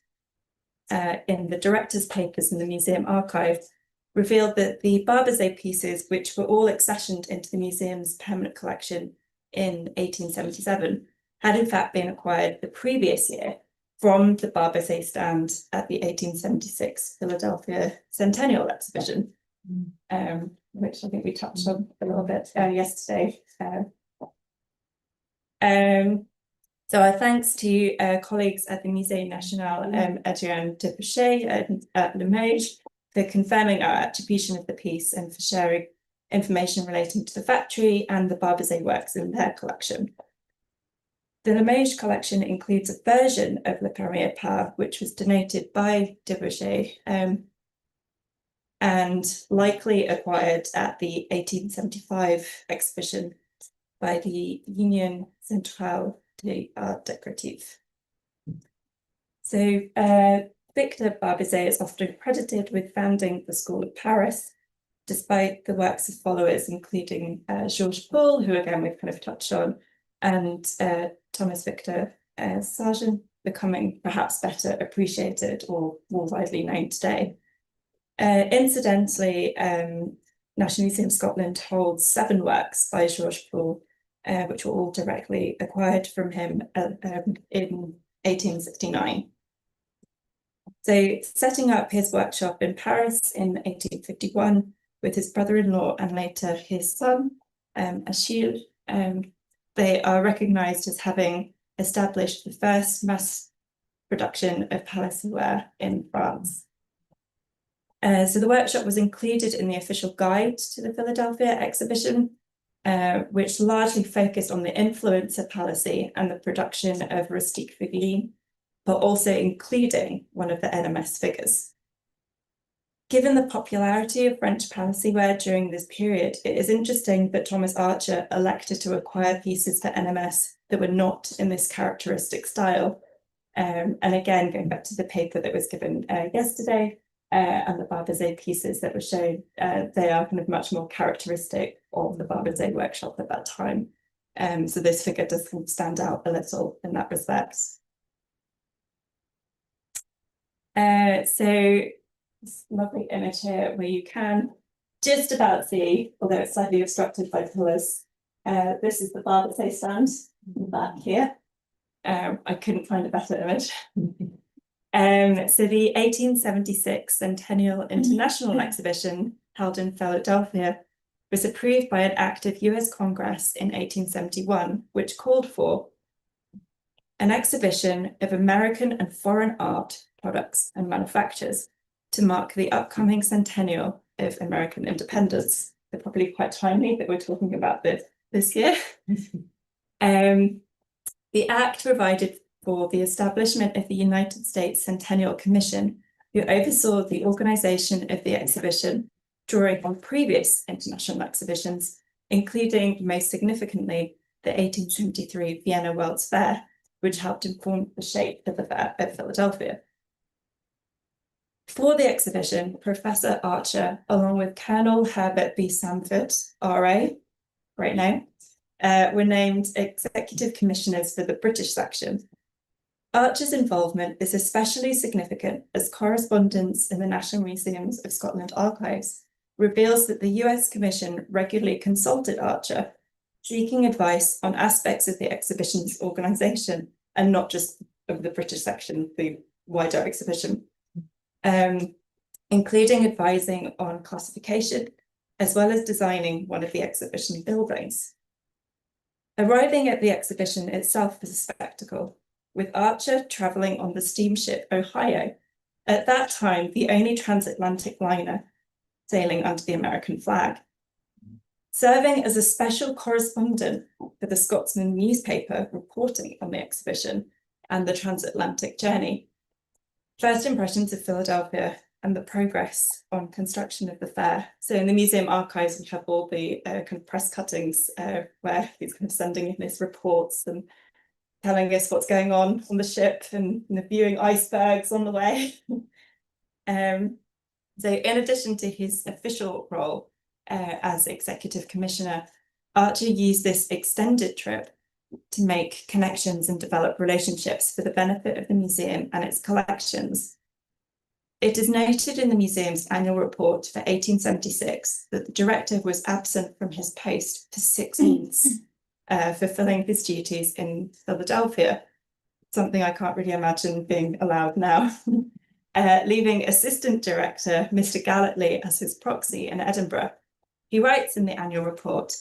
in the director's papers in the museum archive revealed that the Barbizet pieces, which were all accessioned into the museum's permanent collection in 1877, had in fact been acquired the previous year from the Barbizet stand at the 1876 Philadelphia Centennial Exhibition, which I think we touched on a little bit yesterday. So our thanks to colleagues at the Musée National Adrien de Boucher at Limoges for confirming our attribution of the piece and for sharing information relating to the factory and the Barbizet works in their collection. The Limoges collection includes a version of Le Premier Pas, which was donated by de Boucher and likely acquired at the 1875 exhibition by the Union Centrale des Arts Décoratifs. So Victor Barbizet is often credited with founding the School of Paris, despite the works of followers, including Georges Paul, who again we've kind of touched on, and Thomas Victor Sargent becoming perhaps better appreciated or more widely known today. Incidentally, National Museum Scotland holds 7 works by Georges Paul, which were all directly acquired from him in 1869. So setting up his workshop in Paris in 1851 with his brother-in-law and later his son, Achille, they are recognised as having established the first mass production of palissyware in France. So the workshop was included in the official guide to the Philadelphia exhibition, which largely focused on the influence of Palissy and the production of rustique figurines, but also including one of the NMS figures. Given the popularity of French palissyware during this period, it is interesting that Thomas Archer elected to acquire pieces for NMS that were not in this characteristic style. And again, going back to the paper that was given yesterday, and the Barbizet pieces that were shown, they are kind of much more characteristic of the Barbizet workshop at that time. So this figure does kind of stand out a little in that respect. So this lovely image here where you can just about see, although it's slightly obstructed by pillars, this is the Barbizet stand back here. I couldn't find a better image. So the 1876 Centennial International Exhibition held in Philadelphia was approved by an act of US Congress in 1871, which called for an exhibition of American and foreign art, products and manufactures to mark the upcoming centennial of American independence. They're probably quite timely that we're talking about this year. The act provided for the establishment of the United States Centennial Commission, who oversaw the organization of the exhibition, drawing on previous international exhibitions, including, most significantly, the 1873 Vienna World's Fair, which helped inform the shape of the fair at Philadelphia. For the exhibition, Professor Archer, along with Colonel Herbert B. Sanford, RA, great name, were named executive commissioners for the British section. Archer's involvement is especially significant as correspondence in the National Museums of Scotland archives reveals that the US Commission regularly consulted Archer, seeking advice on aspects of the exhibition's organisation, and not just of the British section, the wider exhibition, including advising on classification, as well as designing one of the exhibition buildings. Arriving at the exhibition itself was a spectacle, with Archer travelling on the steamship Ohio, at that time the only transatlantic liner sailing under the American flag. Serving as a special correspondent for the Scotsman newspaper reporting on the exhibition and the transatlantic journey. First impressions of Philadelphia and the progress on construction of the fair. So in the museum archives, we have all the kind of press cuttings where he's kind of sending in his reports and telling us what's going on the ship and viewing icebergs on the way. So in addition to his official role as executive commissioner, Archer used this extended trip to make connections and develop relationships for the benefit of the museum and its collections. It is noted in the museum's annual report for 1876 that the director was absent from his post for 6 months, fulfilling his duties in Philadelphia, something I can't really imagine being allowed now, leaving assistant director Mr. Galletley as his proxy in Edinburgh. He writes in the annual report,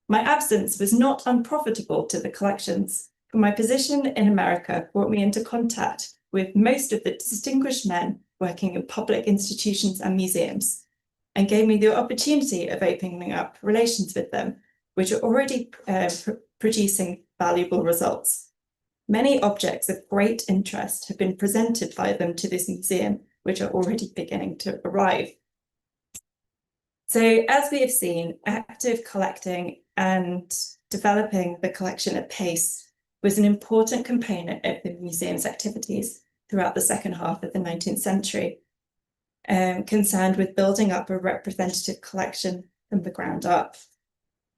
"My absence was not unprofitable to the collections, for my position in America brought me into contact with most of the distinguished men working in public institutions and museums, and gave me the opportunity of opening up relations with them, which are already producing valuable results. Many objects of great interest have been presented by them to this museum, which are already beginning to arrive." So as we have seen, active collecting and developing the collection at pace was an important component of the museum's activities throughout the second half of the 19th century, concerned with building up a representative collection from the ground up.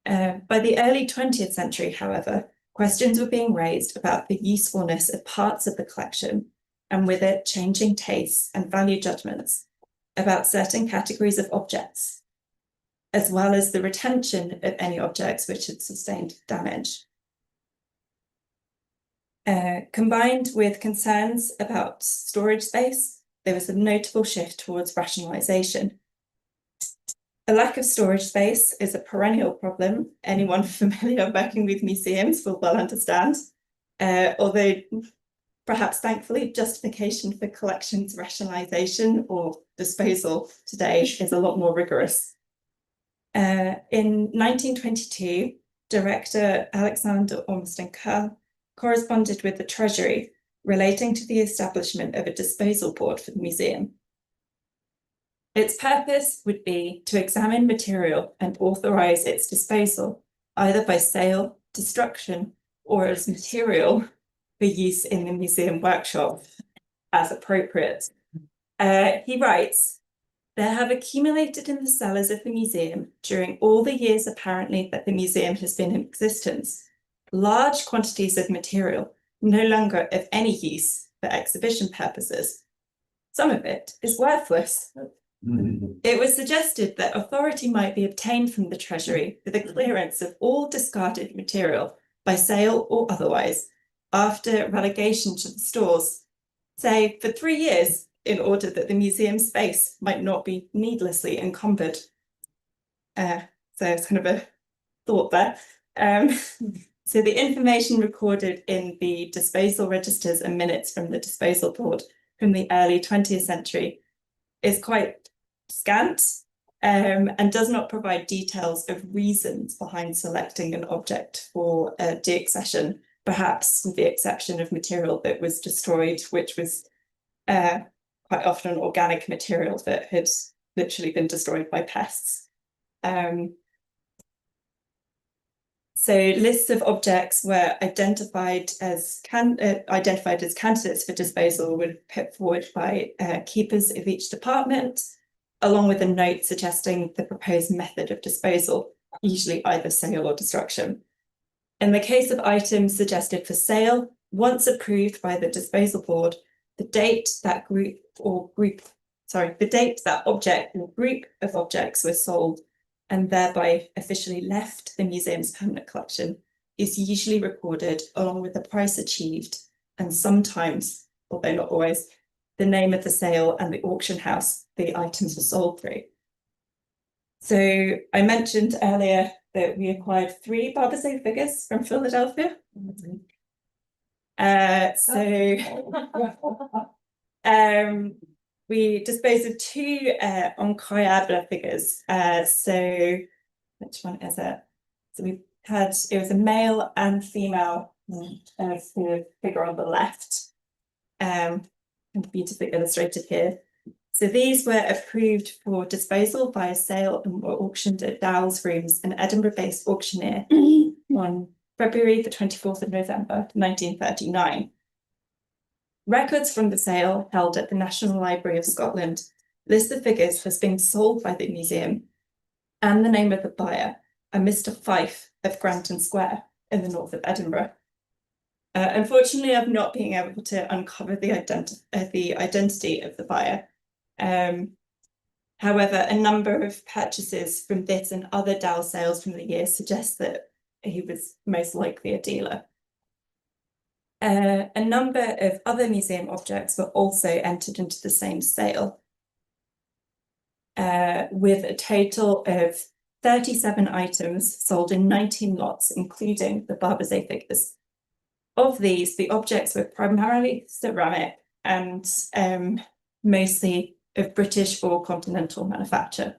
By the early 20th century, however, questions were being raised about the usefulness of parts of the collection, and with it changing tastes and value judgments about certain categories of objects, as well as the retention of any objects which had sustained damage. Combined with concerns about storage space, there was a notable shift towards rationalisation. A lack of storage space is a perennial problem. Anyone familiar working with museums will well understand, although perhaps thankfully justification for collections rationalisation or disposal today is a lot more rigorous. In 1922, director Alexander Ormiston-Kerr corresponded with the Treasury relating to the establishment of a disposal board for the museum. Its purpose would be to examine material and authorise its disposal, either by sale, destruction, or as material for use in the museum workshop as appropriate. He writes, There have accumulated in the cellars of the museum during all the years apparently that the museum has been in existence, large quantities of material no longer of any use for exhibition purposes. Some of it is worthless. It was suggested that authority might be obtained from the Treasury for the clearance of all discarded material by sale or otherwise after relegation to the stores, say for 3 years, in order that the museum space might not be needlessly encumbered. So it's kind of a thought there. So the information recorded in the disposal registers and minutes from the disposal board from the early 20th century is quite scant and does not provide details of reasons behind selecting an object for deaccession, perhaps with the exception of material that was destroyed, which was quite often organic material that had literally been destroyed by pests. So lists of objects were identified as candidates for disposal were put forward by keepers of each department, along with a note suggesting the proposed method of disposal, usually either sale or destruction. In the case of items suggested for sale, once approved by the disposal board, the date that object or group of objects were sold and thereby officially left the museum's permanent collection is usually recorded along with the price achieved and sometimes, although not always, the name of the sale and the auction house the items were sold through. So I mentioned earlier that we acquired 3 Barbizet figures from Philadelphia. We disposed of 2 incroyable figures. So which one is it? So it was a male and female figure on the left, and beautifully illustrated here. So these were approved for disposal via sale and were auctioned at Dowell's Rooms, an Edinburgh-based auctioneer, on February the 24th of November, 1939. Records from the sale held at the National Library of Scotland list the figures as being sold by the museum and the name of the buyer, a Mr. Fife of Granton Square in the north of Edinburgh. Unfortunately, I've not been able to uncover the identity of the buyer. However, a number of purchases from this and other Dowell sales from the year suggest that he was most likely a dealer. A number of other museum objects were also entered into the same sale, with a total of 37 items sold in 19 lots, including the Barbizet figures. Of these, the objects were primarily ceramic and mostly of British or continental manufacture.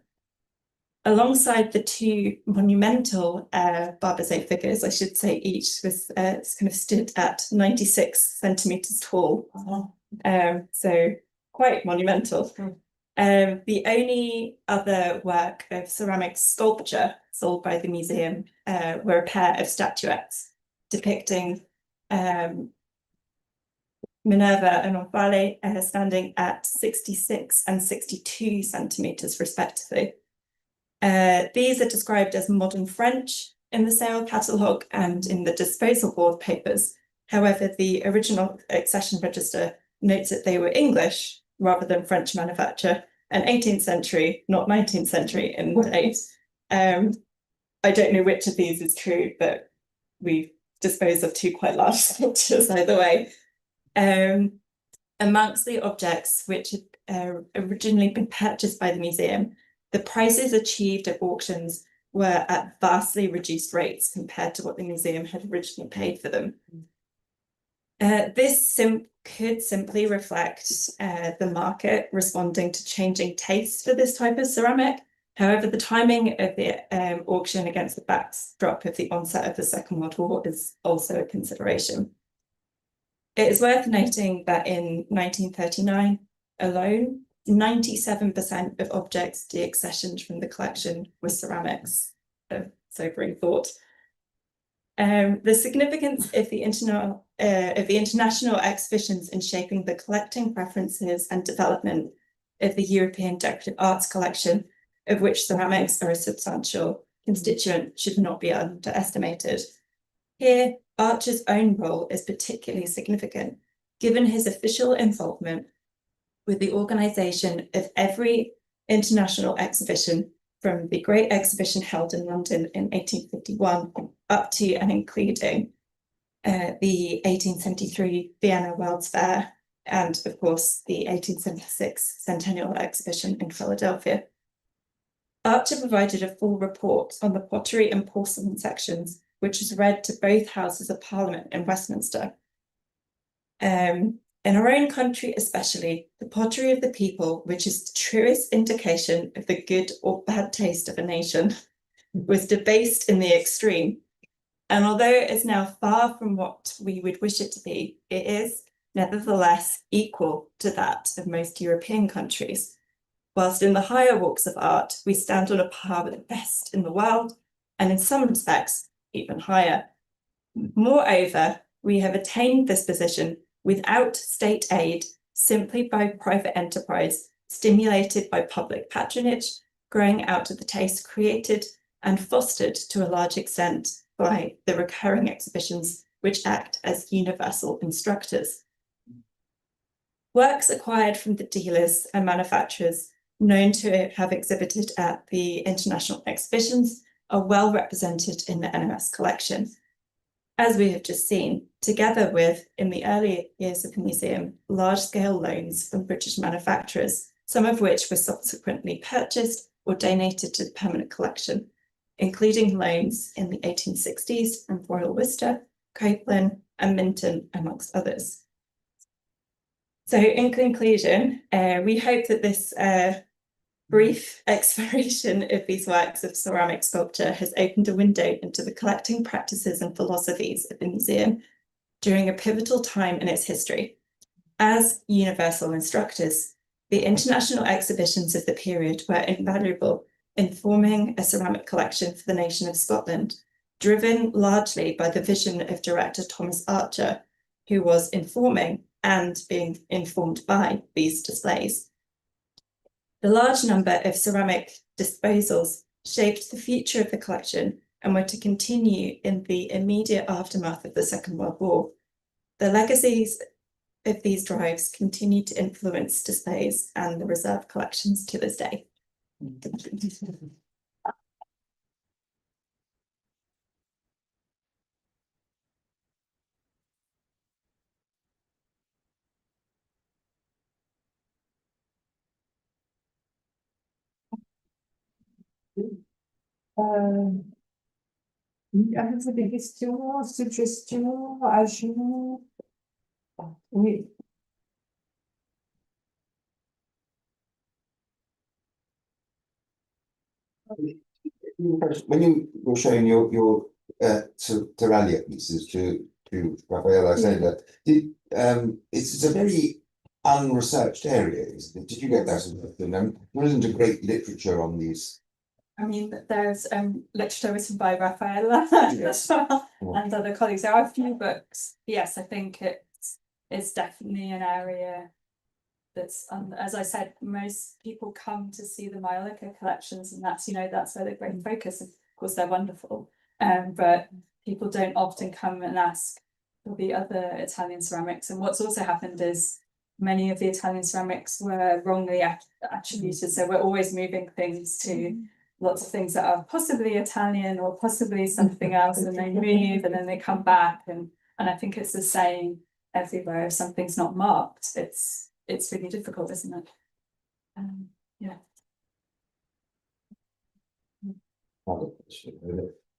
Alongside the 2 monumental Barbizet figures, I should say each was kind of stood at 96 centimetres tall, so quite monumental. The only other work of ceramic sculpture sold by the museum were a pair of statuettes depicting Minerva and Omphale standing at 66 and 62 centimetres respectively. These are described as modern French in the sale catalogue and in the disposal board papers. However, the original accession register notes that they were English rather than French manufacture, and 18th century, not 19th century in date. I don't know which of these is true, but we dispose of 2 quite large sculptures either way. Amongst the objects which had originally been purchased by the museum, the prices achieved at auctions were at vastly reduced rates compared to what the museum had originally paid for them. This could simply reflect the market responding to changing tastes for this type of ceramic. However, the timing of the auction against the backdrop of the onset of the Second World War is also a consideration. It is worth noting that in 1939 alone, 97% of objects deaccessioned from the collection were ceramics. A sobering thought. The significance of the international exhibitions in shaping the collecting preferences and development of the European decorative arts collection, of which ceramics are a substantial constituent, should not be underestimated. Here, Archer's own role is particularly significant, given his official involvement with the organisation of every international exhibition from the Great Exhibition held in London in 1851 up to and including the 1873 Vienna World's Fair and, of course, the 1876 Centennial Exhibition in Philadelphia. Archer provided a full report on the pottery and porcelain sections, which was read to both Houses of Parliament in Westminster. In our own country especially, the pottery of the people, which is the truest indication of the good or bad taste of a nation, was debased in the extreme. And although it is now far from what we would wish it to be, it is nevertheless equal to that of most European countries. Whilst in the higher walks of art, we stand on a par with the best in the world, and in some respects, even higher. Moreover, we have attained this position without state aid, simply by private enterprise, stimulated by public patronage, growing out of the taste created and fostered to a large extent by the recurring exhibitions which act as universal instructors. Works acquired from the dealers and manufacturers known to have exhibited at the international exhibitions are well represented in the NMS collection. As we have just seen, together with, in the early years of the museum, large-scale loans from British manufacturers, some of which were subsequently purchased or donated to the permanent collection, including loans in the 1860s from Royal Worcester, Copeland and Minton, amongst others. So in conclusion, we hope that this brief exploration of these works of ceramic sculpture has opened a window into the collecting practices and philosophies of the museum during a pivotal time in its history. As universal instructors, the international exhibitions of the period were invaluable in forming a ceramic collection for the nation of Scotland, driven largely by the vision of director Thomas Archer, who was informing and being informed by these displays. The large number of ceramic disposals shaped the future of the collection and were to continue in the immediate aftermath of the Second World War. The legacies of these drives continue to influence displays and the reserve collections to this day. Avez-vous des questions, suggestions, ajouts? Oui. When you were showing your Terralia pieces to Raphael, I said that it's a very unresearched area, isn't it? Did you get that? There isn't a great literature on these. I mean, there's literature written by Raphael as well, and other colleagues. There are a few books. Yes, I think it's definitely an area that's, as I said, most people come to see the Maiolica collections, and that's, that's where the great focus. Of course, they're wonderful, but people don't often come and ask for the other Italian ceramics. And what's also happened is many of the Italian ceramics were wrongly attributed, so we're always moving things to lots of things that are possibly Italian or possibly something else, and they move and then they come back, and I think it's the same everywhere. If something's not marked, it's really difficult, isn't it? Yeah.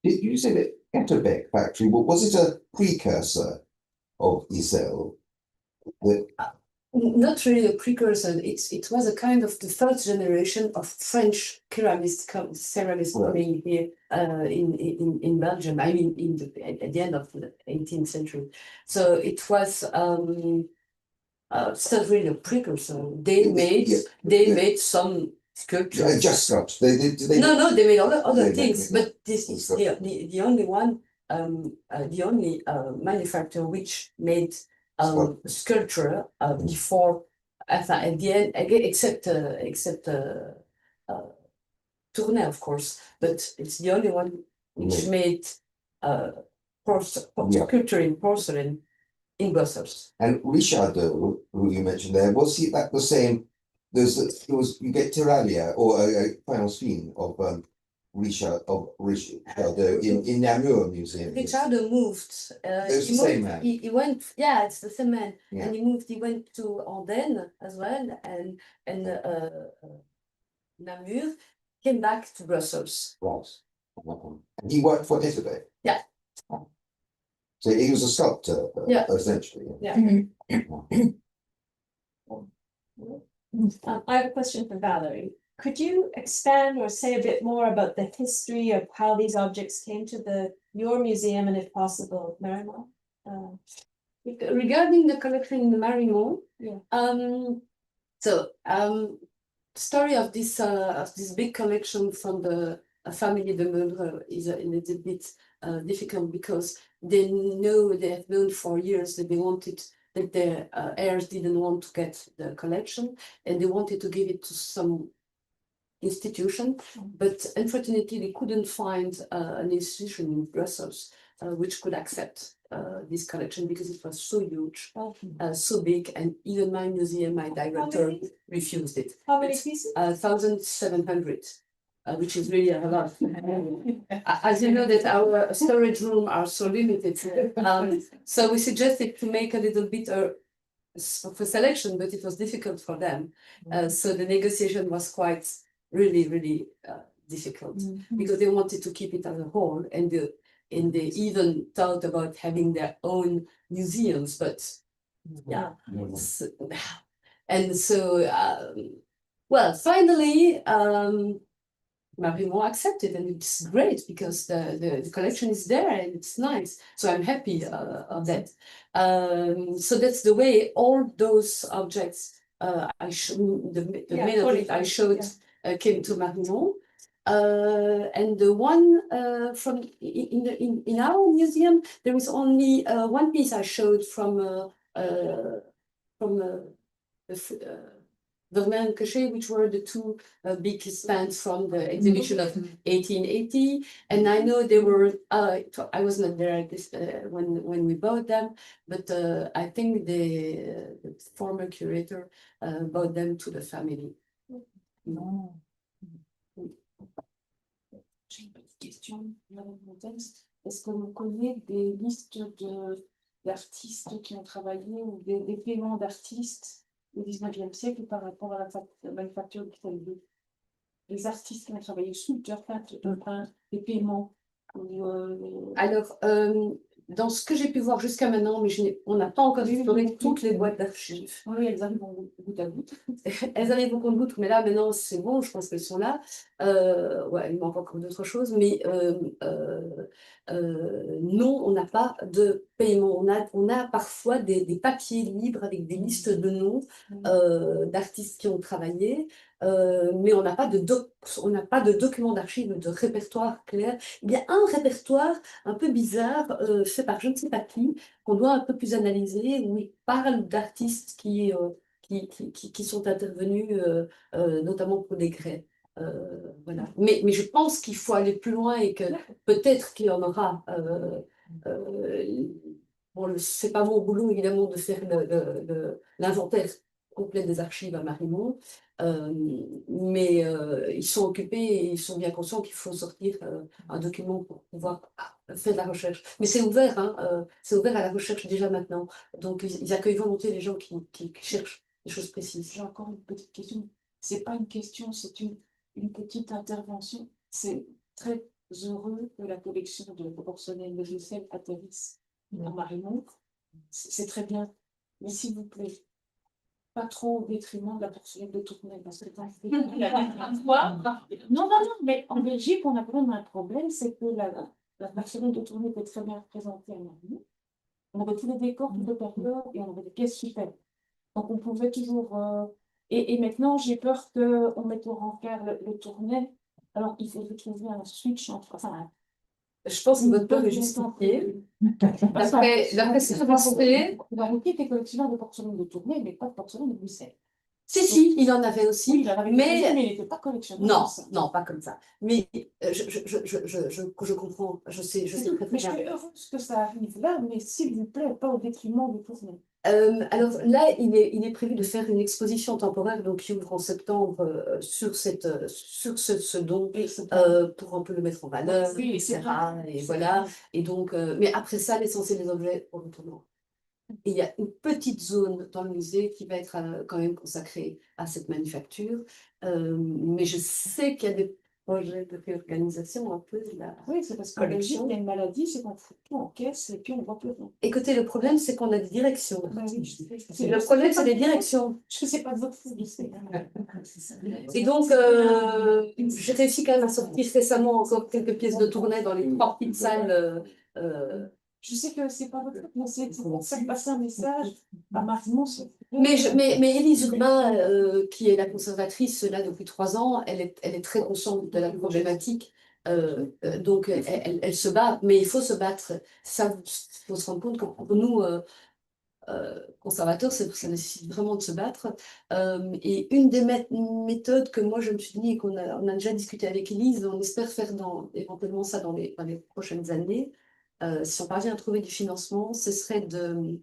Did you say that Edinburgh factory, was it a precursor of Isel? Not really a precursor. It was a kind of the first generation of French ceramists coming here in Belgium. I mean, at the end of the 18th century. So it was it's not really a precursor. They made some sculptures. Just sculpture. No, they made other things. But this is the only one, the only manufacturer which made sculpture before at the end, again, except Tournai, of course, but it's the only one which made sculpture in porcelain in Brussels. And Richard, who you mentioned there, was he that the same? You get Tiralia or a final scene of Richard in Namur Museum. Richard moved. It's the same man. He went. Yeah, it's the same man. Yeah. And he moved. He went to Andenne as well, and Namur came back to Brussels. Right. And he worked for Italy. Yeah. So he was a sculptor, essentially. Yeah. I have a question for Valérie. Could you expand or say a bit more about the history of how these objects came to your museum, and if possible, Mariemont? Regarding the collection in the Mariemont, story of this big collection from the family de Maugé is a little bit difficult, because they have known for years that they wanted, that their heirs didn't want to get the collection, and they wanted to give it to some institution, but unfortunately they couldn't find an institution in Brussels which could accept this collection, because it was so huge, so big, and even my museum, my director refused it. How many pieces? 1,700. Which is really a lot. As you know, that our storage room are so limited. So we suggested to make a little bit of a selection, but it was difficult for them. So the negotiation was quite really difficult, because they wanted to keep it as a whole, and they even thought about having their own museums, but yeah. And so, well, finally, Mariemont accepted, and it's great, because the collection is there and it's nice. So I'm happy of that. So that's the way all those objects I showed, the main object I showed came to Mariemont. And the one from in our museum, there is only one piece I showed from Domaine, which were the two big stands from the exhibition of 1880, and I know they were. I was not there at this when we bought them, but I think the former curator bought them to the family. J'ai une petite question, Madame Montens. Est-ce que vous connaissez des listes d'artistes qui ont travaillé, ou des paiements d'artistes au 19e siècle par rapport à la manufacture du Trompe? Les artistes qui ont travaillé, sculpteurs, peintres, des paiements. Alors, dans ce que j'ai pu voir jusqu'à maintenant, mais on n'a pas encore exploré toutes les boîtes d'archives. Oui, elles arrivent en goutte à goutte. Elles arrivent au compte-gouttes, mais là, maintenant, c'est bon, je pense qu'elles sont là. Ouais, il manque encore d'autres choses, mais non, on n'a pas de paiement. On a parfois des papiers libres avec des listes de noms d'artistes qui ont travaillé, mais on n'a pas de document d'archives, de répertoire clair. Il y a un répertoire un peu bizarre, fait par je ne sais pas qui, qu'on doit un peu plus analyser, où il parle d'artistes qui sont intervenus, notamment pour des grès. Voilà. Mais je pense qu'il faut aller plus loin, et que peut-être qu'il y en aura. Bon, c'est pas mon boulot, évidemment, de faire l'inventaire complet des archives à Mariemont, mais ils sont occupés et ils sont bien conscients qu'il faut sortir un document pour pouvoir faire de la recherche. Mais c'est ouvert, hein, c'est ouvert à la recherche déjà maintenant. Donc ils accueillent volontiers les gens qui cherchent des choses précises. J'ai encore une petite question. C'est pas une question, c'est une petite intervention. C'est très heureux que la collection de porcelaine de Musée atterrisse à Mariemont. C'est très bien. Mais s'il vous plaît, pas trop au détriment de la porcelaine de Tournai, parce que non, mais en Belgique, on a vraiment un problème, c'est que la porcelaine de Tournai était très bien représentée à Mariemont. On avait tous les décors, toutes les périodes, et on avait des pièces super. Donc on pouvait toujours. Et maintenant, j'ai peur qu'on mette au rencard le Tournai. Alors il faudrait trouver un switch entre. Enfin, je pense que votre peur est justifiée. D'après ce que vous savez. On était collectionneur de porcelaine de Tournai, mais pas de porcelaine de Musée. Si, il en avait aussi, Oui, il en avait mais quelques-uns, mais il n'était pas collectionneur. non, comme ça. non, pas comme ça. Mais je comprends, je sais C'est tout. très Mais je bien. suis heureuse que ça arrive là, mais s'il vous plaît, pas au détriment du tournée. Alors là, il est prévu de faire une exposition temporaire donc, qui ouvre en septembre sur ce don pour un peu le mettre en valeur, Oui, c'est etc. vrai. Et voilà. Et donc, mais après ça, l'essentiel des objets au retournement. Et il y a une petite zone dans le musée qui va être quand même consacrée à cette manufacture. Mais je sais qu'il y a des projets de réorganisation un peu de la Oui, c'est parce qu'en Belgique, collection. il y a une maladie, c'est qu'on fout tout en caisse et puis on ne voit plus rien. Écoutez, le problème, c'est qu'on a des directions. Ben oui, je sais. Le problème, c'est les directions. Je sais pas de votre faute, je sais. Et donc, j'ai réussi quand même à sortir récemment encore quelques pièces de tournée dans les 3 petites salles. Je sais que c'est pas votre faute, mais c'est pour faire passer un message à Mariemont. Mais Elise Urbain, qui est la conservatrice là depuis 3 ans, elle est très consciente de la problématique. Donc, elle se bat, mais il faut se battre. Ça, il faut se rendre compte que pour nous, conservateurs, ça nécessite vraiment de se battre. Et une des méthodes que moi je me suis dit et on a déjà discuté avec Elise, on espère faire éventuellement ça dans les prochaines années, si on parvient à trouver du financement, ce serait de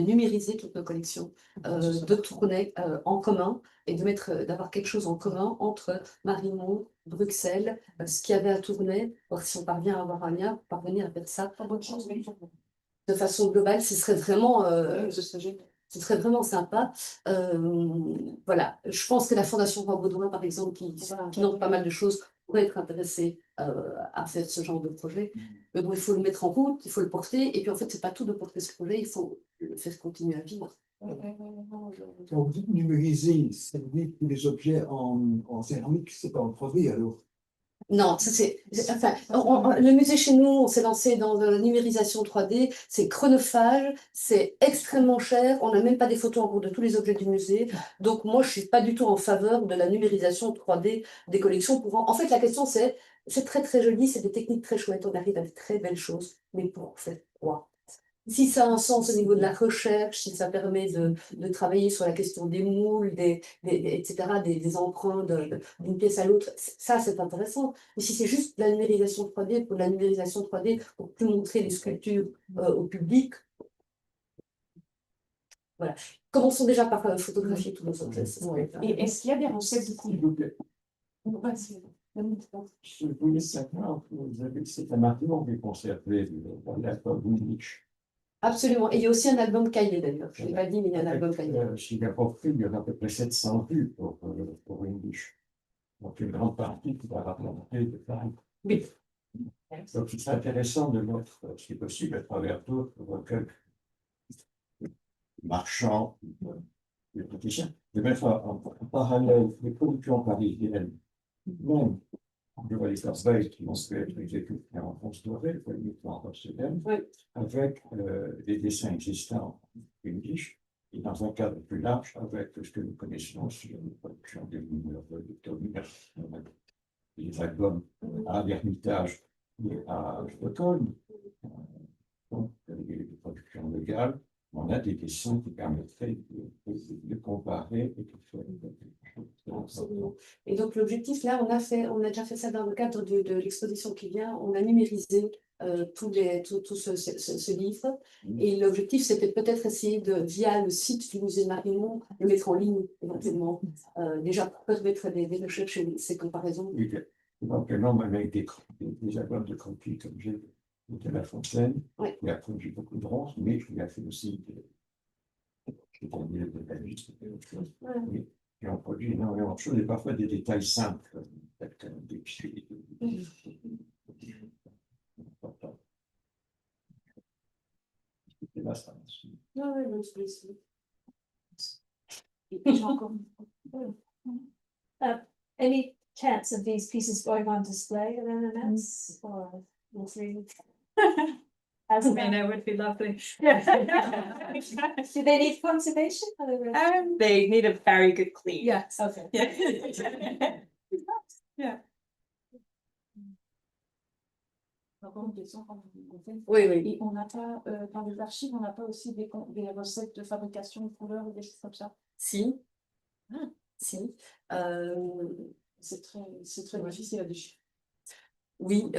numériser toutes nos collections, de tourner en commun et d'avoir quelque chose en commun entre Mariemont, Bruxelles, ce qu'il y avait à tourner, voir si on parvient à avoir un lien, parvenir à faire ça de façon globale, ce serait vraiment, ce serait vraiment sympa. Voilà, je pense que la Fondation Roi Baudouin, par exemple, qui finance pas mal de choses, pourrait être intéressée à faire ce genre de projet. Mais bon, il faut le mettre en route, il faut le porter, et puis en fait, c'est pas tout de porter ce projet, il faut le faire continuer à vivre. Quand vous dites numériser, ça veut dire que les objets en céramique, c'est pas en 3D alors? Non, ça c'est. Enfin, le musée chez nous, on s'est lancé dans la numérisation 3D, c'est chronophage, c'est extrêmement cher, on n'a même pas des photos en cours de tous les objets du musée. Donc, moi, je ne suis pas du tout en faveur de la numérisation 3D des collections. En fait, la question c'est très très joli, c'est des techniques très chouettes, on arrive à des très belles choses, mais pour faire quoi? Si ça a un sens au niveau de la recherche, si ça permet de travailler sur la question des moules, etc., des emprunts d'une pièce à l'autre, ça c'est intéressant. Mais si c'est juste la numérisation 3D pour la numérisation 3D, pour plus montrer les sculptures au public, voilà. Commençons déjà par photographier tous nos objets. Et est-ce qu'il y a des recettes de S'il vous plaît. Je voulais savoir, vous avez c'est un bâtiment qui est conservé dans l'album Wilkins. Absolument. Et il y a aussi un album cahier d'ailleurs. Je ne l'ai pas dit, mais il y a un album cahier. Si j'ai bien compris, il y en a à peu près 700 vues pour English. Donc une grande partie qui va raconter de Paris. Oui. Donc c'est intéressant de mettre, si possible, à travers d'autres recueils marchands, de praticiens, de mettre en parallèle les productions parisiennes, même je vois les corbeilles qui vont être exécutées en France dorée, en porcelaine, Oui. avec les dessins existants en English, et dans un cadre plus large avec ce que nous connaissons sur les productions des mineurs de Domaine, les albums à l'Ermitage et à Stockholm, donc les productions légales. On a des dessins qui permettraient de comparer et de faire Absolument. Et donc l'objectif, là, on a déjà fait ça dans le cadre de l'exposition qui vient, on a numérisé tout ce livre. Et l'objectif, c'était peut-être essayer via le site du musée de Mariemont, le mettre en ligne éventuellement, déjà pour permettre des recherches et ces comparaisons. Oui, éventuellement, avec des albums de croquis comme j'ai de la Fontaine, qui a produit beaucoup de bronze, mais qui a fait aussi des oui, qui ont produit énormément de choses, et parfois des détails simples, comme des pieds. C'était là, ça. Ah oui, non, c'est ici. J'ai encore. Any chance of these pieces going on display at MMS or we'll see? I mean, it would be lovely. Do they need conservation? They need a very good clean. Yes. Okay. Yeah. Yeah. Encore une question quand vous faites. Oui, oui. Et on n'a pas, dans les archives, on n'a pas aussi des recettes de fabrication de couleurs ou des choses comme ça? Si. Si. C'est très difficile à déchiffrer. Oui,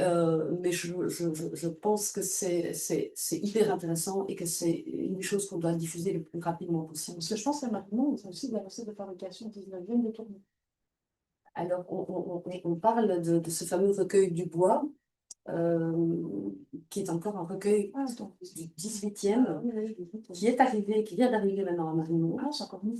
mais je pense que c'est hyper intéressant et que c'est une chose qu'on doit diffuser le plus rapidement possible. Parce que je pense qu'à Mariemont, ils ont aussi des recettes de fabrication 19e détournées. Alors, on parle de ce fameux recueil du bois, qui est encore un recueil du 18e, qui vient d'arriver maintenant à Mariemont. Ah, c'est encore mieux.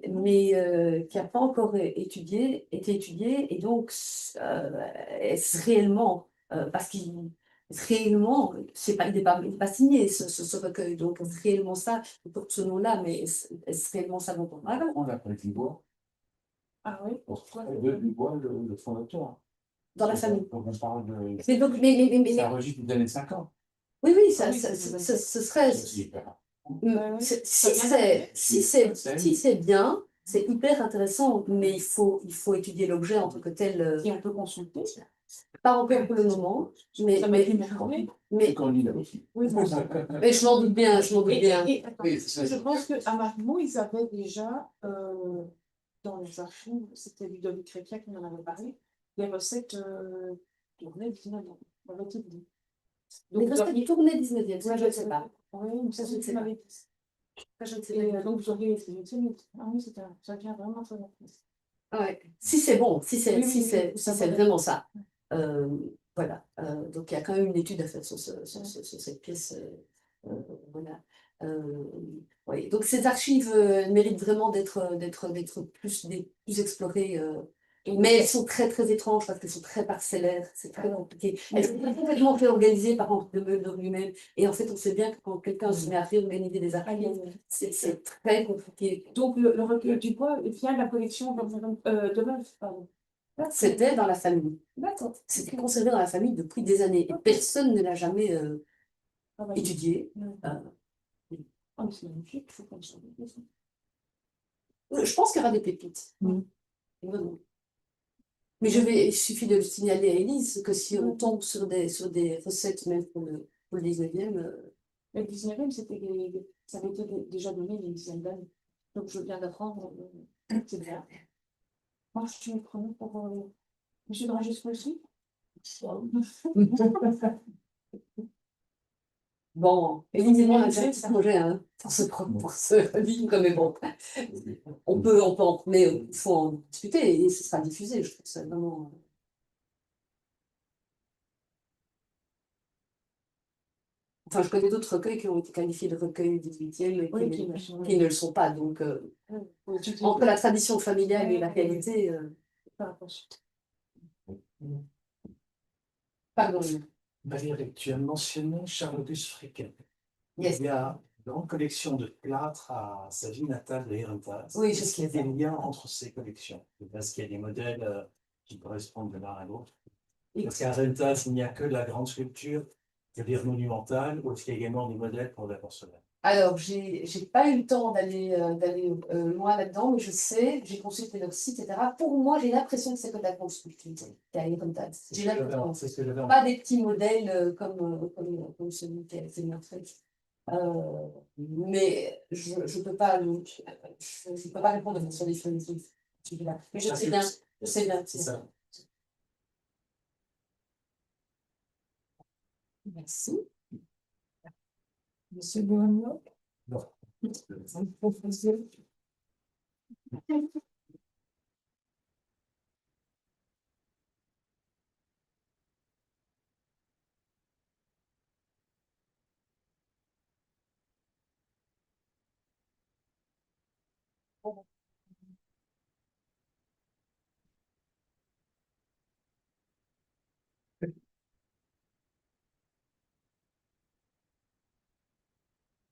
Mais qui n'a pas encore été étudié, et donc est-ce réellement, parce qu'il réellement, il n'est pas signé ce recueil, donc est-ce réellement ça, il porte ce nom-là, mais est-ce réellement ça dont on parle? On l'appelle du bois. Ah oui, Pourquoi du bois, le fondateur. Dans la famille. Donc on parle de. Mais donc, C'est un registre des années 50. oui, Ah oui, ce serait. C'est hyper. Si c'est bien, c'est hyper intéressant, mais il faut étudier l'objet en tant que tel. et on peut consulter. Pas encore pour le moment, mais Quand on lit là aussi. Oui, mais je m'en doute bien, je m'en doute bien. Je pense qu'à Mariemont, ils avaient déjà, dans les archives, c'était Ludovic Créquia qui en avait parlé, des recettes tournées 19e. Donc, les recettes tournées 19e, ça je ne sais pas. Oui, ça je ne sais pas. Ça, je ne sais Et pas. donc vous auriez essayé. Ah oui, ça devient vraiment très bien. Ouais. Si c'est bon, si c'est vraiment ça. Voilà. Donc il y a quand même une étude à faire sur cette pièce. Voilà. Oui. Donc ces archives méritent vraiment d'être plus explorées. Mais elles sont très très étranges parce qu'elles sont très parcellaires, c'est très compliqué. Elles sont complètement réorganisées par Henri de Meudon lui-même. Et en fait, on sait bien que quand quelqu'un se met à réorganiser des archives, c'est très compliqué. Donc le recueil du bois vient de la collection de Meuf, pardon. C'était dans la famille. D'accord. C'était conservé dans la famille depuis des années. Et personne ne l'a jamais étudié. Ah, mais c'est magnifique, il faut qu'on s'en dise. Je pense qu'il y aura des pépites. Vraiment. Mais il suffit de le signaler à Elise que si on tombe sur des recettes, même pour le 19e. Le 19e, ça avait été déjà donné il y a une dizaine d'années. Donc je viens d'apprendre, c'est bien. Moi, je suis preneur pour Monsieur de Recherches aussi. Bon, Elise et moi, on a déjà un petit projet hein, pour ce livre, mais bon, mais il faut en discuter et ce sera diffusé, je trouve ça vraiment. Enfin, je connais d'autres recueils qui ont été qualifiés de recueils 18e et qui ne le sont pas, donc entre la tradition familiale et la réalité. Pardon. Valérie, tu as mentionné Charlotus Fricken. Yes. Il y a une grande collection de plâtre à sa ville natale de Herentals. Oui, Est-ce qu'il y a des liens entre ces collections? Est-ce qu'il y a des modèles qui correspondent de l'un à l'autre? Parce qu'à Herentals, il n'y a que la grande sculpture, c'est-à-dire monumentale, ou est-ce qu'il y a également des modèles pour la porcelaine? Alors, j'ai pas eu le temps d'aller loin là-dedans, mais je sais, j'ai consulté leur site, etc. Pour moi, j'ai l'impression que c'est que de la grande sculpture qui a comme ça. J'ai l'impression. C'est ce que j'avais Pas des petits modèles comme celui qui a été montré. Mais je ne peux pas répondre de façon définitive. Mais je sais bien, C'est ça. Merci. Monsieur Ruano. Non.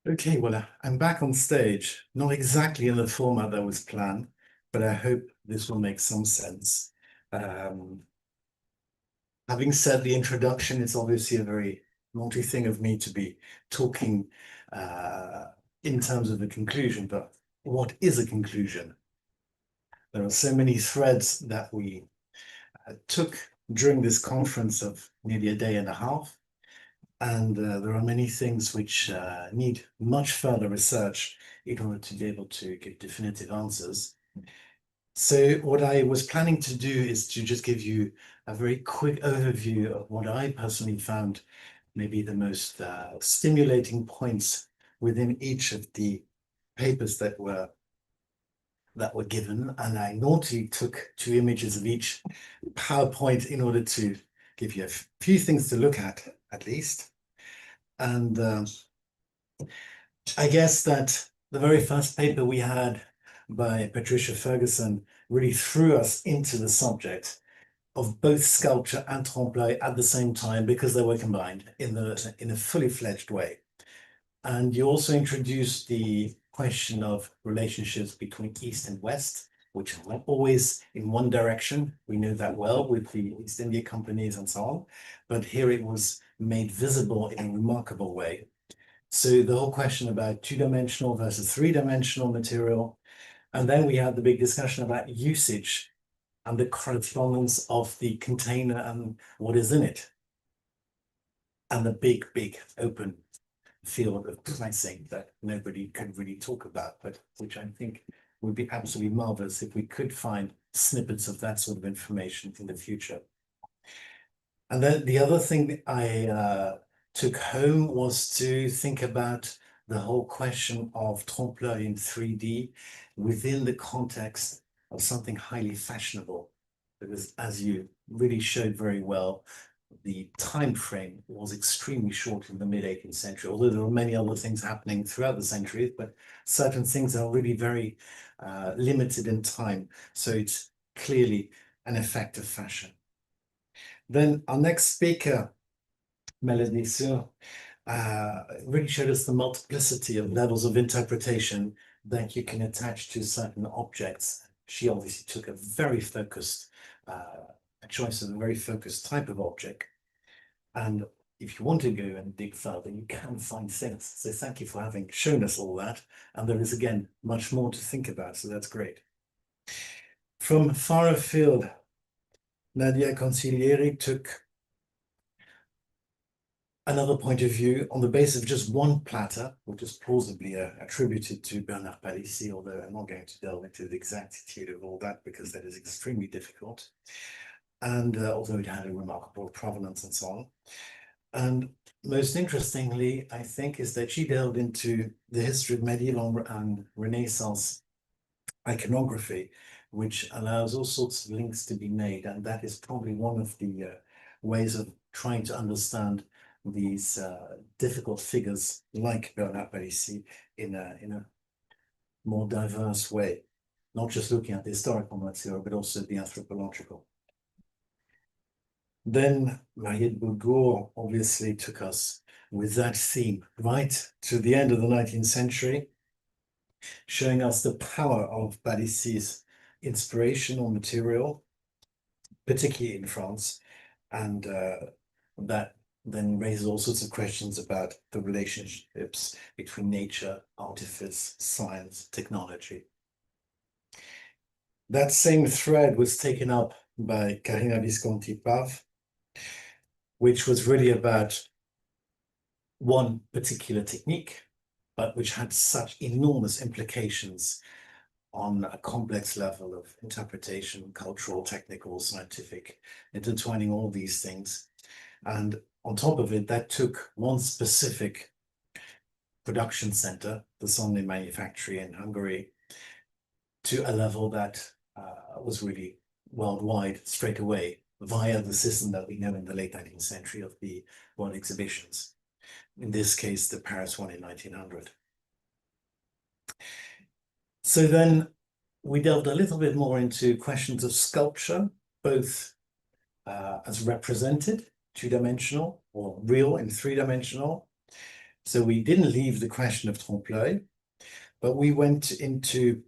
Okay, well, I'm back on stage, not exactly in the format that was planned, but I hope this will make some sense. Having said the introduction, it's obviously a very naughty thing of me to be talking in terms of a conclusion, but what is a conclusion? There are so many threads that we took during this conference of nearly a day and a half. And there are many things which need much further research in order to be able to give definitive answers. So what I was planning to do is to just give you a very quick overview of what I personally found maybe the most stimulating points within each of the papers that were given. And I naughtily took 2 images of each PowerPoint in order to give you a few things to look at least. And I guess that the very first paper we had by Patricia Ferguson really threw us into the subject of both sculpture and trompe-l'œil at the same time, because they were combined in a fully fledged way. And you also introduced the question of relationships between East and West, which were always in one direction. We know that well with the East India companies and so on, but here it was made visible in a remarkable way. So the whole question about 2-dimensional versus 3-dimensional material. And then we had the big discussion about usage and the correspondence of the container and what is in it. And the big open field of pricing that nobody could really talk about, but which I think would be absolutely marvelous if we could find snippets of that sort of information in the future. And then the other thing that I took home was to think about the whole question of trompe-l'œil in 3D within the context of something highly fashionable, because as you really showed very well, the time frame was extremely short in the mid-18th century, although there were many other things happening throughout the centuries, but certain things are really very limited in time. So it's clearly an effect of fashion. Then our next speaker, Melody Sur, really showed us the multiplicity of levels of interpretation that you can attach to certain objects. She obviously took a very focused, a choice of a very focused type of object. And if you want to go and dig further, you can find things. So thank you for having shown us all that. And there is, again, much more to think about. So that's great. From far afield, Nadia Consiglieri took another point of view on the basis of just one platter, which is plausibly attributed to Bernard Palissy, although I'm not going to delve into the exactitude of all that because that is extremely difficult. And although it had a remarkable provenance and so on. And most interestingly, I think, is that she delved into the history of medieval and Renaissance iconography, which allows all sorts of links to be made. And that is probably one of the ways of trying to understand these difficult figures like Bernard Palissy in a more diverse way, not just looking at the historical material, but also the anthropological. Then Mariette Bourgour obviously took us with that theme right to the end of the 19th century, showing us the power of Palissy's inspiration on material, particularly in France, and that then raises all sorts of questions about the relationships between nature, artifice, science, technology. That same thread was taken up by Carina Visconti-Pav, which was really about one particular technique, but which had such enormous implications on a complex level of interpretation, cultural, technical, scientific, intertwining all these things. And on top of it, that took one specific production center, the Sonne manufactory in Hungary, to a level that was really worldwide straight away, via the system that we know in the late 19th century of the World Exhibitions. In this case, the Paris one in 1900. So then we delved a little bit more into questions of sculpture, both as represented, 2-dimensional, or real in 3-dimensional. So we didn't leave the question of trompe-l'œil, but we went into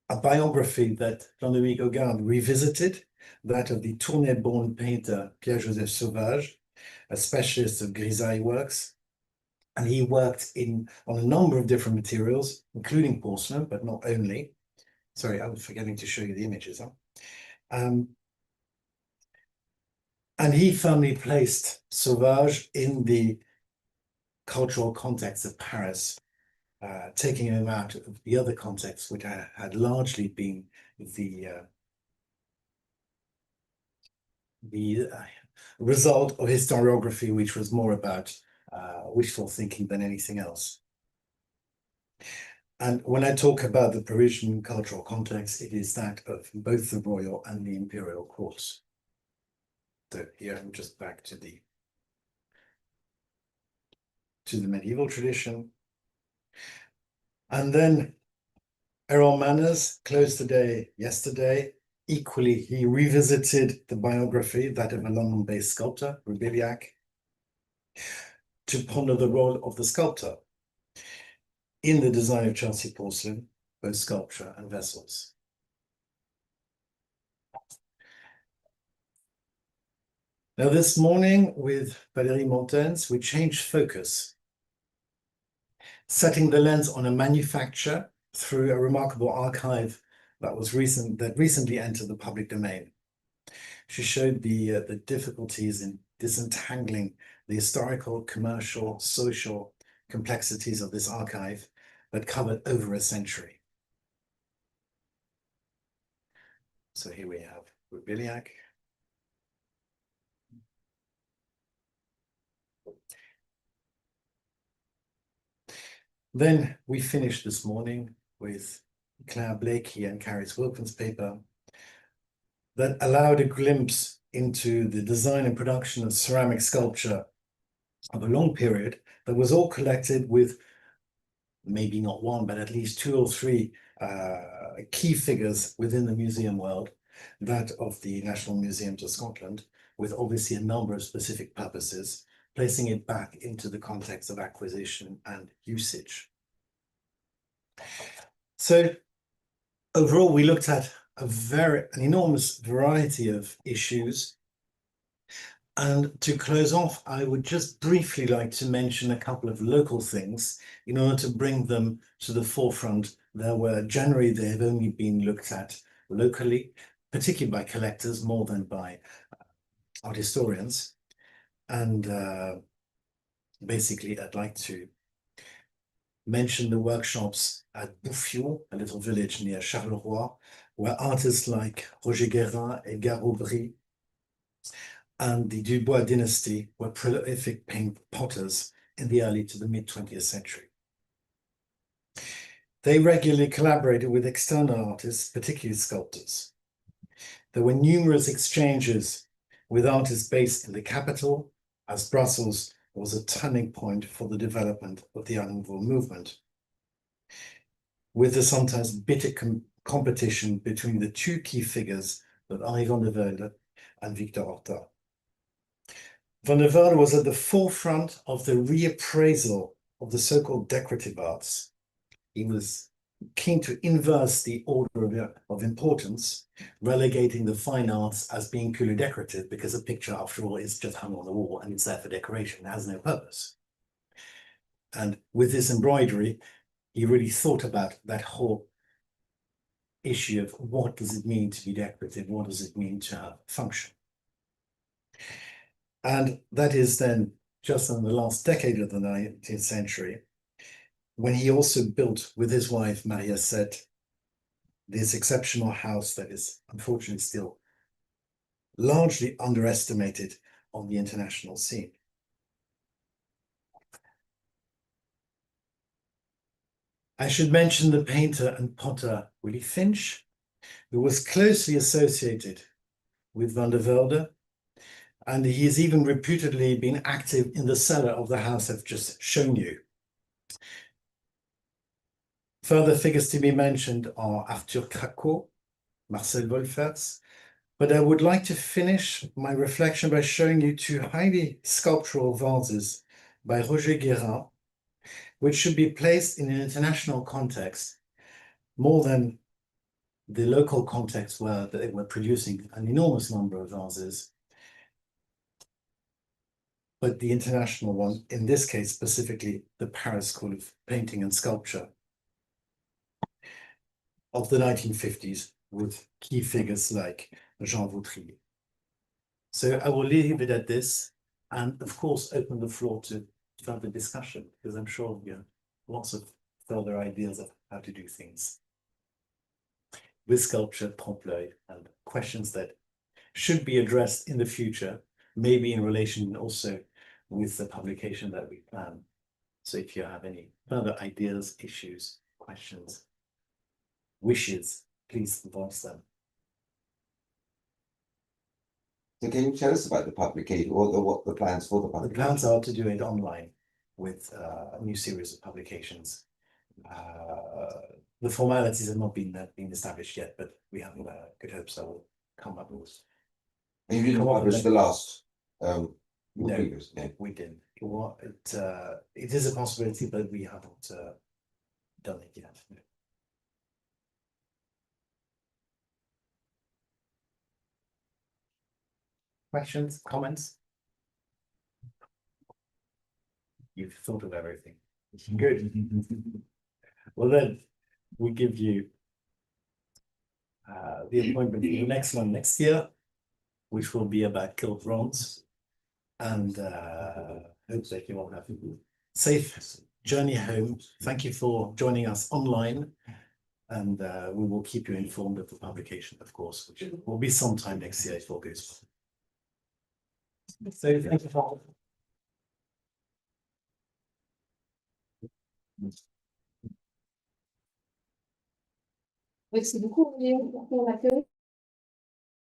a biography that Jean-Louis Gauguin revisited, that of the Tournai-born painter Pierre-Joseph Sauvage, a specialist of grisaille works. And he worked on a number of different materials, including porcelain, but not only. Sorry, I'm forgetting to show you the images. And And he firmly placed Sauvage in the cultural context of Paris, taking him out of the other context, which had largely been the result of historiography, which was more about wishful thinking than anything else. And when I talk about the Parisian cultural context, it is that of both the royal and the imperial courts. So here I'm just back to the medieval tradition. And then Errol Manners closed the day yesterday. Equally, he revisited the biography, that of a London-based sculptor, Roubiliac, to ponder the role of the sculptor in the design of Chelsea porcelain, both sculpture and vessels. Now, this morning with Valérie Montens, we changed focus, setting the lens on a manufacture through a remarkable archive that recently entered the public domain. She showed the difficulties in disentangling the historical, commercial, social complexities of this archive that covered over a century. So here we have Roubiliac. Then we finished this morning with Claire Blakey and Carys Wilkins paper that allowed a glimpse into the design and production of ceramic sculpture of a long period that was all collected with maybe not one, but at least two or three key figures within the museum world, that of the National Museums of Scotland, with obviously a number of specific purposes, placing it back into the context of acquisition and usage. So overall, we looked at an enormous variety of issues. And to close off, I would just briefly like to mention a couple of local things in order to bring them to the forefront there, where generally they have only been looked at locally, particularly by collectors more than by art historians. And basically, I'd like to mention the workshops at Bouffion, a little village near Charleroi, where artists like Roger Guérin and Grégory and the Dubois dynasty were prolific potters in the early to the mid-20th century. They regularly collaborated with external artists, particularly sculptors. There were numerous exchanges with artists based in the capital, as Brussels was a turning point for the development of the Art Nouveau movement, with the sometimes bitter competition between the two key figures of Henri van der Velde and Victor Horta. Van der Velde was at the forefront of the reappraisal of the so-called decorative arts. He was keen to inverse the order of importance, relegating the fine arts as being purely decorative, because a picture, after all, is just hung on the wall and it's there for decoration, it has no purpose. And with this embroidery, he really thought about that whole issue of what does it mean to be decorative, what does it mean to have function. And that is then just in the last decade of the 19th century, when he also built with his wife, Mariemont, this exceptional house that is unfortunately still largely underestimated on the international scene. I should mention the painter and potter Willy Finch, who was closely associated with Van der Velde, and he has even reputedly been active in the cellar of the house I've just shown you. Further figures to be mentioned are Arthur Craco, Marcel Wolfers, but I would like to finish my reflection by showing you two highly sculptural vases by Roger Guérin, which should be placed in an international context more than the local context where they were producing an enormous number of vases, but the international one, in this case specifically the Paris School of Painting and Sculpture of the 1950s, with key figures like Jean Vautry. So I will leave it at this, and of course, open the floor to further discussion, because I'm sure you have lots of further ideas of how to do things with sculpture, trompe-l'œil, and questions that should be addressed in the future, maybe in relation also with the publication that we plan. So if you have any further ideas, issues, questions, wishes, please voice them. So can you tell us about the publication or what the plans for the The publication? plans are to do it online with a new series of publications. The formalities have not been established yet, but we have good hopes that will come up with. And you didn't Come up with publish that. the last, No. previous, yeah. We didn't. It is a possibility, but we haven't done it yet. Questions, comments? You've thought of everything. Good. Well then, we give you the appointment for the next one next year, which will be about gilt bronze. And hope that you all have a safe journey home. Thank you for joining us online. And we will keep you informed of the publication, of course, which will be sometime next year if all goes well. So thank you for. Merci beaucoup, Léon, pour l'accueil.